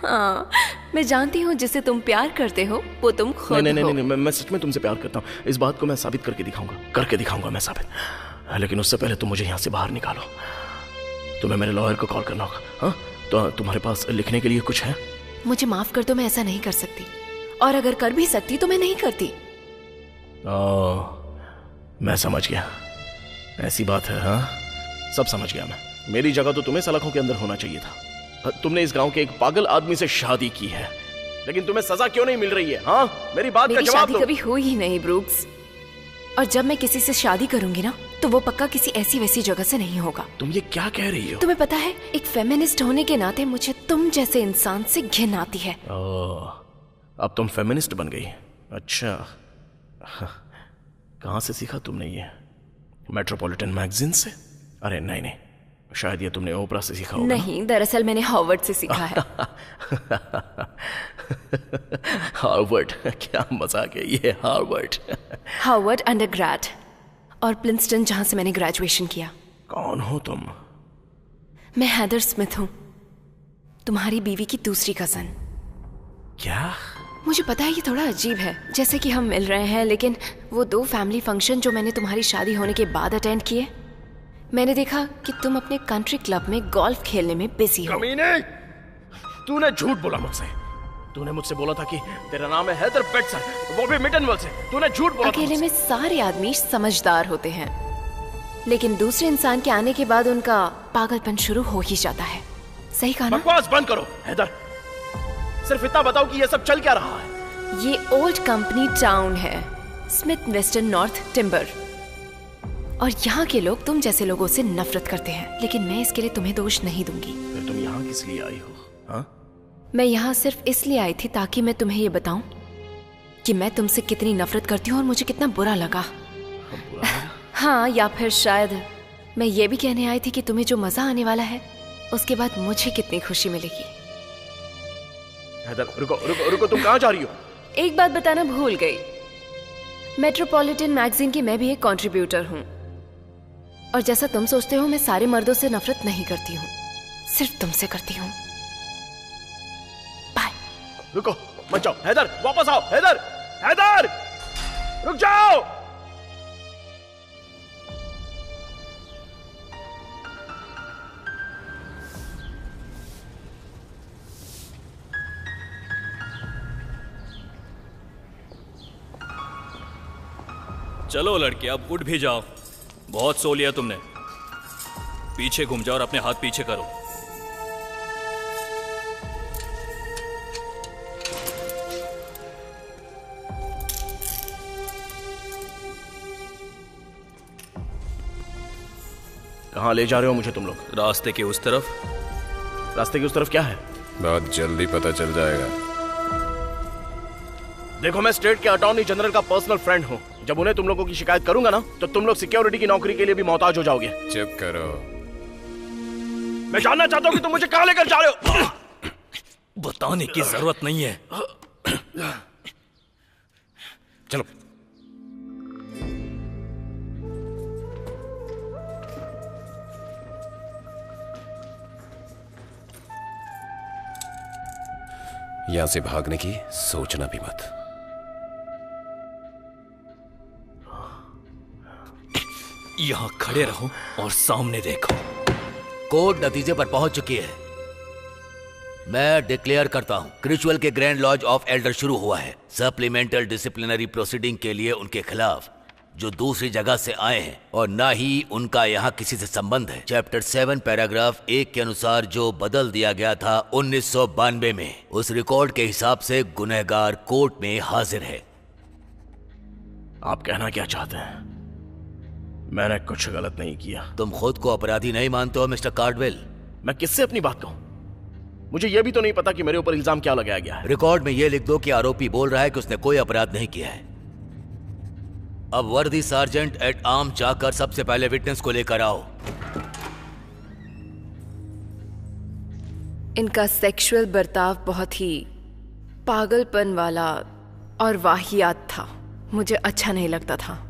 हाँ, मैं जानती हूँ जिसे तुम प्यार करते हो वो तुम खुद हो। नहीं, मैं सच में तुमसे प्यार करता हूँ। इस बात को मैं साबित करके दिखाऊंगा मैं साबित। लेकिन उससे पहले तुम मुझे यहाँ से बाहर निकालो। तुम्हें मेरे लॉयर को कॉल करना होगा। हाँ, तो तुम्हारे पास लिखने के लिए कुछ है? मुझे माफ कर दो, मैं ऐसा नहीं कर सकती, और अगर कर भी सकती तो मैं नहीं करती। मैं समझ गया, ऐसी बात है। हाँ, सब समझ गया मैं। मेरी जगह तो तुम्हें सलाखों के अंदर होना चाहिए था। तुमने इस गांव के एक पागल आदमी से शादी की है, लेकिन तुम्हें सजा क्यों नहीं मिल रही है? हाँ, मेरी बात का जवाब दो। शादी कभी हुई ही नहीं ब्रूक्स, और जब मैं किसी से शादी करूंगी ना तो वो पक्का किसी ऐसी वैसी जगह से नहीं होगा। तुम ये क्या कह रही हो? तुम्हें पता है, एक फेमिनिस्ट होने के नाते मुझे तुम जैसे इंसान से घिन आती है। अब तुम फेमिनिस्ट बन गई? अच्छा, कहाँ से सीखा तुमने ये? मेट्रोपॉलिटन मैगजीन से? अरे नहीं, शायद ये तुमने ओपरा से सीखा होगा। नहीं, दरअसल मैंने हार्वर्ड से सीखा है। हार्वर्ड? क्या मजाक है ये, हार्वर्ड। हार्वर्ड अंडरग्रेड और प्रिंसटन, जहां से मैंने ग्रेजुएशन किया। कौन हो तुम? मैं हैदर स्मिथ हूँ, तुम्हारी बीवी की दूसरी कजन। क्या? मुझे पता है ये थोड़ा अजीब है, जैसे कि हम मिल रहे हैं, लेकिन वो 2 फैमिली फंक्शन जो मैंने तुम्हारी शादी होने के बाद अटेंड किए, मैंने देखा कि तुम अपने कंट्री क्लब में गोल्फ खेलने में बिजी हो। कमीने! तूने झूठ बोला मुझसे। तूने मुझसे बोला था कि तेरा नाम है हैदर पेटसन, वो भी मिटनवेल से। तूने झूठ बोला। अकेले में सारे आदमी समझदार होते हैं, लेकिन दूसरे इंसान के आने के बाद उनका पागलपन शुरू हो ही जाता है। सही कहा ना? बकवास बंद करो हैदर, सिर्फ इतना बताओ कि ये सब चल क्या रहा है। ये ओल्ड कंपनी टाउन है, स्मिथ वेस्टर्न नॉर्थ टिम्बर, और यहाँ के लोग तुम जैसे लोगों से नफरत करते हैं, लेकिन मैं इसके लिए तुम्हें दोष नहीं दूंगी। फिर तुम यहाँ किस लिए आई हो? हाँ? मैं यहाँ सिर्फ इसलिए आई थी ताकि मैं तुम्हें ये बताऊं कि मैं तुमसे कितनी नफरत करती हूँ और मुझे कितना बुरा लगा। हाँ, या फिर शायद मैं ये भी कहने आई थी कि तुम्हें जो मजा आने वाला है उसके बाद मुझे कितनी खुशी मिलेगी। हैदर, रुको, तुम कहाँ जा रही हो? एक बात बताना भूल गई, मेट्रोपॉलिटन मैगजीन की मैं भी एक कंट्रीब्यूटर हूँ, और जैसा तुम सोचते हो मैं सारे मर्दों से नफरत नहीं करती हूँ, सिर्फ तुमसे करती हूँ। बाय। रुको, मत जाओ हैदर, वापस आओ हैदर, हैदर रुक जाओ। चलो लड़के, अब उठ भी जाओ। बहुत सो लिया तुमने। पीछे घूम जाओ और अपने हाथ पीछे करो। कहाँ ले जा रहे हो मुझे तुम लोग? रास्ते के उस तरफ। रास्ते के उस तरफ क्या है? बहुत जल्दी पता चल जाएगा। देखो, मैं स्टेट के अटॉर्नी जनरल का पर्सनल फ्रेंड हूँ। जब उन्हें तुम लोगों की शिकायत करूंगा ना, तो तुम लोग सिक्योरिटी की नौकरी के लिए भी मोहताज हो जाओगे। चुप करो। मैं जानना चाहता हूँ कि तुम मुझे कहाँ लेकर जा रहे हो। बताने की जरूरत नहीं है। चलो। यहां से भागने की सोचना भी मत। यहां खड़े रहो और सामने देखो। कोर्ट नतीजे पर पहुंच चुकी है। मैं डिक्लेयर करता हूं, क्रिचुअल के ग्रैंड लॉज ऑफ एल्डर शुरू हुआ है। सप्लीमेंटल डिसिप्लिनरी प्रोसीडिंग के लिए उनके खिलाफ, जो दूसरी जगह से आए हैं और ना ही उनका यहाँ किसी से संबंध है। चैप्टर 7 पैराग्राफ 1 के अनुसार जो बदल दिया गया था 1992 में, उस रिकॉर्ड के हिसाब से गुनहगार कोर्ट में हाजिर है। आप कहना क्या चाहते हैं? मैंने कुछ गलत नहीं किया। तुम खुद को अपराधी नहीं मानते हो मिस्टर कार्डवेल? मैं किससे अपनी बात कहूं? मुझे यह भी तो नहीं पता कि मेरे ऊपर इल्जाम क्या लगाया गया है। रिकॉर्ड में यह लिख दो कि आरोपी बोल रहा है कि उसने कोई अपराध नहीं किया है। अब वर्दी सार्जेंट एट आर्म जाकर सबसे पहले विटनेस को लेकर आओ। इनका सेक्सुअल बर्ताव बहुत ही पागलपन वाला और वाहियात था। मुझे अच्छा नहीं लगता था।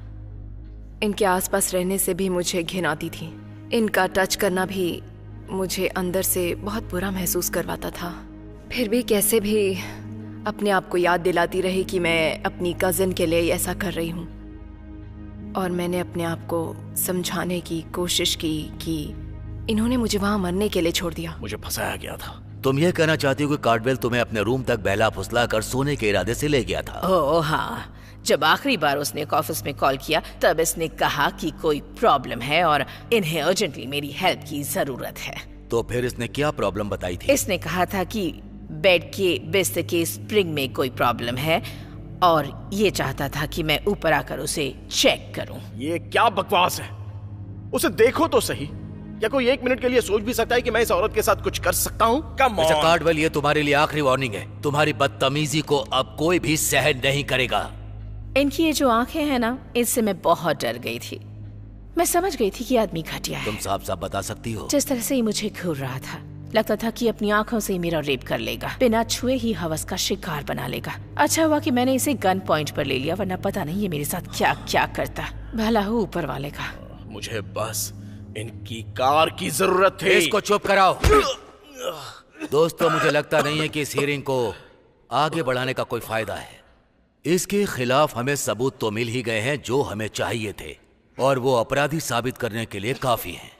इनके आसपास रहने से भी मुझे घिन आती थी। इनका टच करना भी मुझे अंदर से बहुत बुरा महसूस करवाता था। फिर भी कैसे भी अपने आप को याद दिलाती रही कि मैं अपनी कजिन के लिए ऐसा कर रही हूँ। और मैंने अपने आप को समझाने की कोशिश की कि इन्होंने मुझे वहां मरने के लिए छोड़ दिया। मुझे फंसाया गया था। तुम ये कहना चाहती हो कि कार्डवेल तुम्हें अपने रूम तक बहला फुसला कर सोने के इरादे से ले गया था? ओह हाँ, जब आखिरी बार उसने ऑफिस में कॉल किया तब इसने कहा कि कोई प्रॉब्लम है और इन्हें अर्जेंटली मेरी हेल्प की जरूरत है। तो फिर इसने क्या प्रॉब्लम बताई थी? इसने कहा था कि बेड के बिस्तर के स्प्रिंग में कोई प्रॉब्लम है और ये चाहता था कि मैं ऊपर आकर उसे चेक करूं। ये क्या बकवास है? उसे देखो तो सही। क्या कोई 1 मिनट के लिए सोच भी सकता है कि मैं इस औरत के साथ कुछ कर सकता हूँ? मिस्टर कार्डवेल, ये तुम्हारे लिए आखिरी वार्निंग है। तुम्हारी बदतमीजी को अब कोई भी सहन नहीं करेगा। इनकी ये जो आंखें हैं ना, इससे मैं बहुत डर गई थी। मैं समझ गई थी कि आदमी घटिया है। तुम साफ साफ बता सकती हो? जिस तरह से ही मुझे घूर रहा था, लगता था कि अपनी आंखों से ही मेरा रेप कर लेगा, बिना छुए ही हवस का शिकार बना लेगा। अच्छा हुआ कि मैंने इसे गन पॉइंट पर ले लिया, वरना पता नहीं ये मेरे साथ क्या क्या करता। भला हो ऊपर वाले का। मुझे बस इनकी कार की जरूरत थी। इसको चुप कराओ। दोस्तों, मुझे लगता नहीं है कि इस हियरिंग को आगे बढ़ाने का कोई फायदा है। इसके खिलाफ हमें सबूत तो मिल ही गए हैं जो हमें चाहिए थे, और वो अपराधी साबित करने के लिए काफी हैं।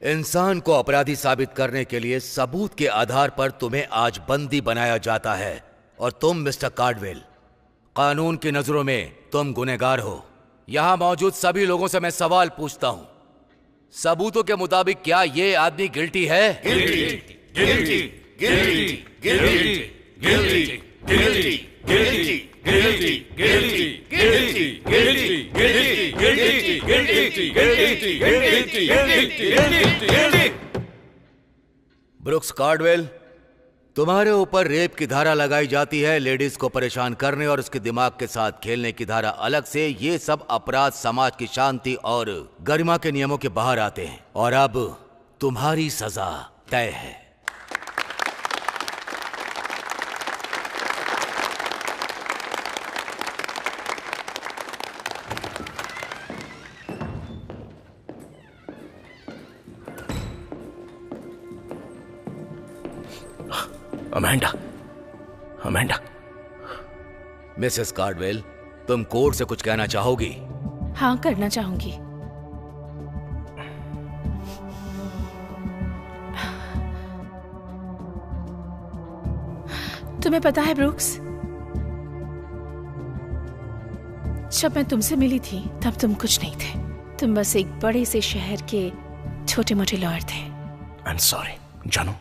इंसान को अपराधी साबित करने के लिए सबूत के आधार पर तुम्हें आज बंदी बनाया जाता है, और तुम मिस्टर कार्डवेल, कानून की नजरों में तुम गुनहगार हो। यहां मौजूद सभी लोगों से मैं सवाल पूछता हूं, सबूतों के मुताबिक क्या ये आदमी गिल्टी है? Guilty, guilty, guilty, guilty, guilty, guilty, guilty, guilty, guilty, guilty, guilty, guilty, guilty, guilty, guilty, guilty, guilty, guilty. Brooks Caudwell, तुम्हारे ऊपर रेप की धारा लगाई जाती है, लेडीज को परेशान करने और उसके दिमाग के साथ खेलने की धारा अलग से। ये सब अपराध समाज की शांति और गरिमा के नियमों के बाहर आते हैं, और अब तुम्हारी सजा तय है। Amanda, Amanda. मिसेस कार्डवेल, तुम कोर्ट से कुछ कहना चाहोगी? हाँ, करना चाहूंगी। तुम्हें पता है ब्रुक्स, जब मैं तुमसे मिली थी तब तुम कुछ नहीं थे। तुम बस एक बड़े से शहर के छोटे मोटे लॉयर थे। I'm sorry, जानू।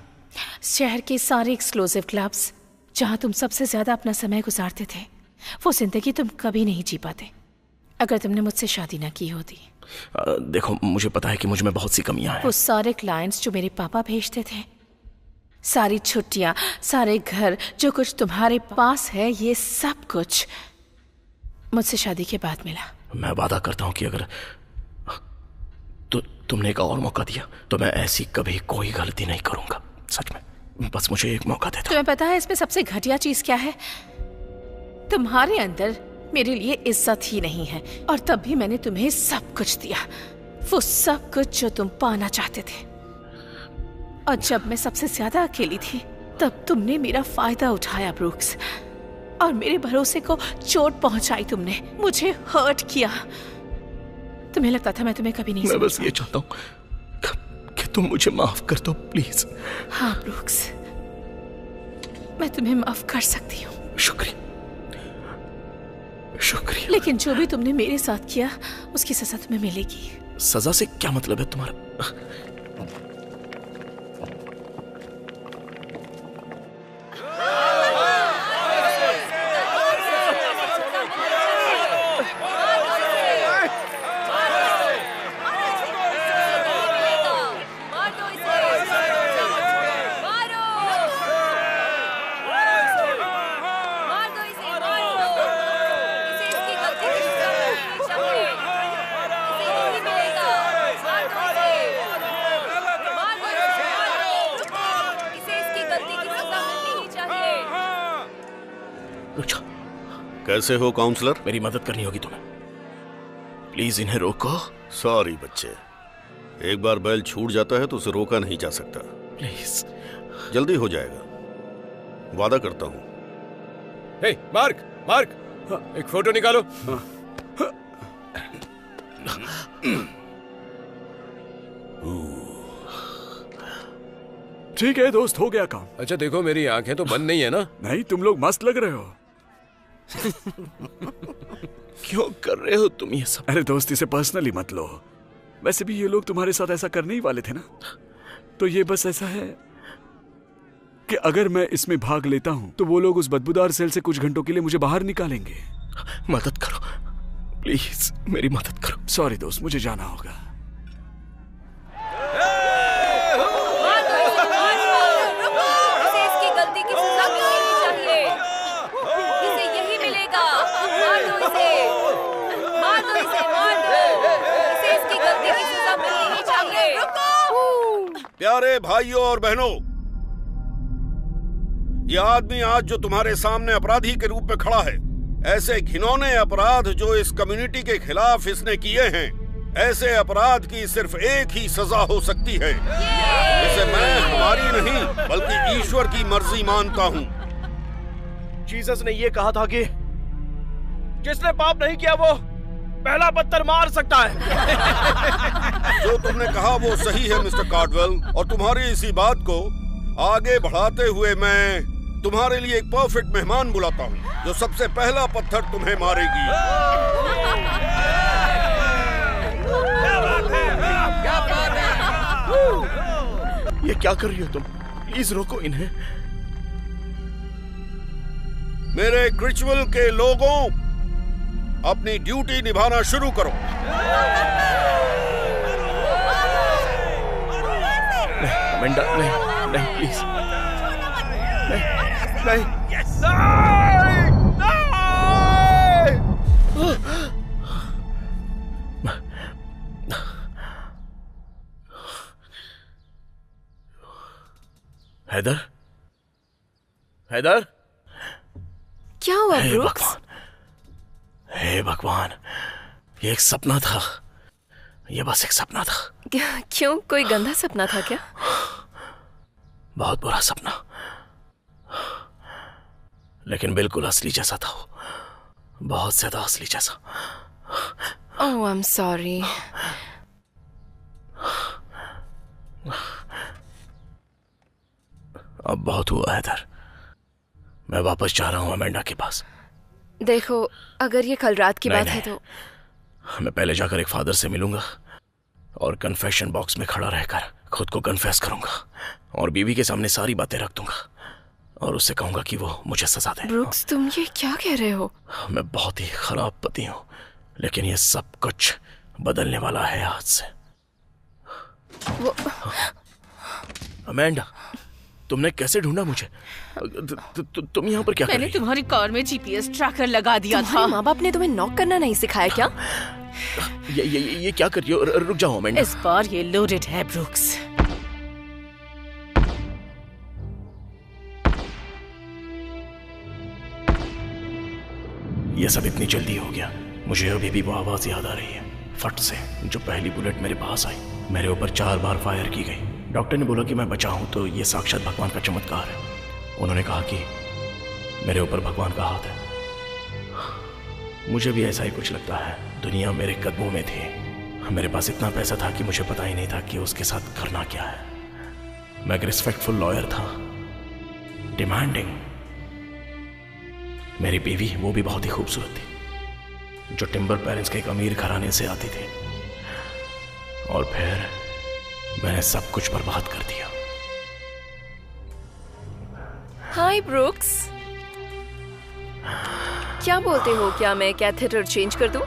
शहर के सारे एक्सक्लूसिव क्लब्स जहाँ तुम सबसे ज्यादा अपना समय गुजारते थे, वो जिंदगी तुम कभी नहीं जी पाते अगर तुमने मुझसे शादी ना की होती। देखो, मुझे पता है कि मुझ में बहुत सी कमियां हैं। वो सारे क्लाइंट्स जो मेरे पापा भेजते थे, सारी छुट्टियां, सारे घर, जो कुछ तुम्हारे पास है, ये सब कुछ मुझसे शादी के बाद मिला। मैं वादा करता हूँ कि अगर तुमने एक और मौका दिया तो मैं ऐसी कभी कोई गलती नहीं करूंगा। सच में, बस मुझे एक मौका दे दो। तुम्हें पता है इसमें सबसे घटिया चीज क्या है? तुम्हारे अंदर मेरे लिए इज्जत ही नहीं है, और तब भी मैंने तुम्हें सब कुछ दिया, वो सब कुछ जो तुम पाना चाहते थे। और जब मैं सबसे ज्यादा अकेली थी तब तुमने मेरा फायदा उठाया ब्रूक्स, और मेरे भरोसे को चोट पहुंचाई तुमने, मुझे हर्ट किया। तुम्हें लगता था मैं तुम्हें कभी नहीं मैं बस ये चाहता हूँ कि तुम मुझे माफ कर दो, प्लीज। हाँ ब्रूक्स, मैं तुम्हें माफ कर सकती हूँ। शुक्रिया, शुक्रिया। लेकिन जो भी तुमने मेरे साथ किया उसकी सजा तुम्हें मिलेगी। सजा से क्या मतलब है तुम्हारा? कैसे हो काउंसलर? मेरी मदद करनी होगी तुम्हें, प्लीज इन्हें रोको। सॉरी बच्चे, एक बार बैल छूट जाता है तो उसे रोका नहीं जा सकता। प्लीज, जल्दी हो जाएगा, वादा करता हूँ। हे मार्क, मार्क, एक फोटो निकालो। ठीक है दोस्त, हो गया काम। अच्छा देखो, मेरी आंखें तो बंद नहीं है ना? नहीं, तुम लोग मस्त लग रहे हो। क्यों कर रहे हो तुम ये सब? अरे दोस्त, इसे पर्सनली मत लो। वैसे भी ये लोग तुम्हारे साथ ऐसा करने ही वाले थे ना, तो ये बस ऐसा है कि अगर मैं इसमें भाग लेता हूं तो वो लोग उस बदबूदार सेल से कुछ घंटों के लिए मुझे बाहर निकालेंगे। मदद करो प्लीज, मेरी मदद करो। सॉरी दोस्त, मुझे जाना होगा। प्यारे भाइयों और बहनों, ये आदमी आज जो तुम्हारे सामने अपराधी के रूप में खड़ा है, ऐसे घिनौने अपराध जो इस कम्युनिटी के खिलाफ इसने किए हैं, ऐसे अपराध की सिर्फ एक ही सजा हो सकती है, जिसे मैं हमारी नहीं बल्कि ईश्वर की मर्जी मानता हूँ। जीसस ने ये कहा था कि जिसने पाप नहीं किया वो पहला पत्थर मार सकता है। जो तुमने कहा वो सही है मिस्टर कार्डवेल, और तुम्हारी इसी बात को आगे बढ़ाते हुए मैं तुम्हारे लिए एक परफेक्ट मेहमान बुलाता हूँ जो सबसे पहला पत्थर तुम्हें मारेगी। ये क्या कर रही हो तुम? प्लीज रोको इन्हें। मेरे रिचुअल के लोगों, अपनी ड्यूटी निभाना शुरू करो। अमेंडा, नहीं नहीं प्लीज, नहीं हैदर, हैदर, क्या हुआ ब्रूक्स? हे भगवान, ये एक सपना था, ये बस एक सपना था। क्यों, कोई गंदा सपना था क्या? बहुत बुरा सपना, लेकिन बिल्कुल असली जैसा था वो, बहुत ज्यादा असली जैसा। ओह, आई एम सॉरी। अब बहुत हुआ हैदर, मैं वापस जा रहा हूं अमेंडा के पास। देखो, अगर ये कल रात की नहीं, बात है तो मैं पहले जाकर एक फादर से मिलूंगा और कन्फेशन बॉक्स में खड़ा रहकर खुद को कन्फेस करूंगा और बीवी के सामने सारी बातें रख दूंगा और उससे कहूंगा कि वो मुझे सजा दे। ब्रुक्स, तुम ये क्या कह रहे हो? मैं बहुत ही खराब पति हूँ, लेकिन ये सब कुछ बदलने वाला है आज से। वो अमेंडा, तुमने कैसे ढूंढा मुझे? तुम यहाँ पर क्या कर मैंने रही हो? तुम्हारी कार में GPS ट्रैकर लगा दिया था। माँ बाप ने तुम्हें नॉक करना नहीं सिखाया क्या? ये क्या कर रही हो? रुक जाओ अमेंडा। इस बार ये लोडेड है ब्रुक्स। ये सब इतनी जल्दी हो गया। मुझे अभी भी वो आवाज याद आ रही है, फट से, जो पहली बुलेट मेरे पास आई। मेरे ऊपर 4 बार फायर की गई। डॉक्टर ने बोला कि मैं बचा हूं तो ये साक्षात भगवान का चमत्कार है। उन्होंने कहा कि मेरे ऊपर भगवान का हाथ है। मुझे भी ऐसा ही कुछ लगता है। दुनिया मेरे कदमों में थी। मेरे पास इतना पैसा था कि मुझे पता ही नहीं था कि उसके साथ करना क्या है। मैं एक रिस्पेक्टफुल लॉयर था, डिमांडिंग। मेरी बीवी, वो भी बहुत ही खूबसूरत थी, जो टिम्बर पेरेंट्स के एक अमीर घराने से आती थी। और फिर मैंने सब कुछ बर्बाद कर दिया। हाय ब्रुक्स, क्या बोलते हो? क्या मैं कैथेटर चेंज कर दूं?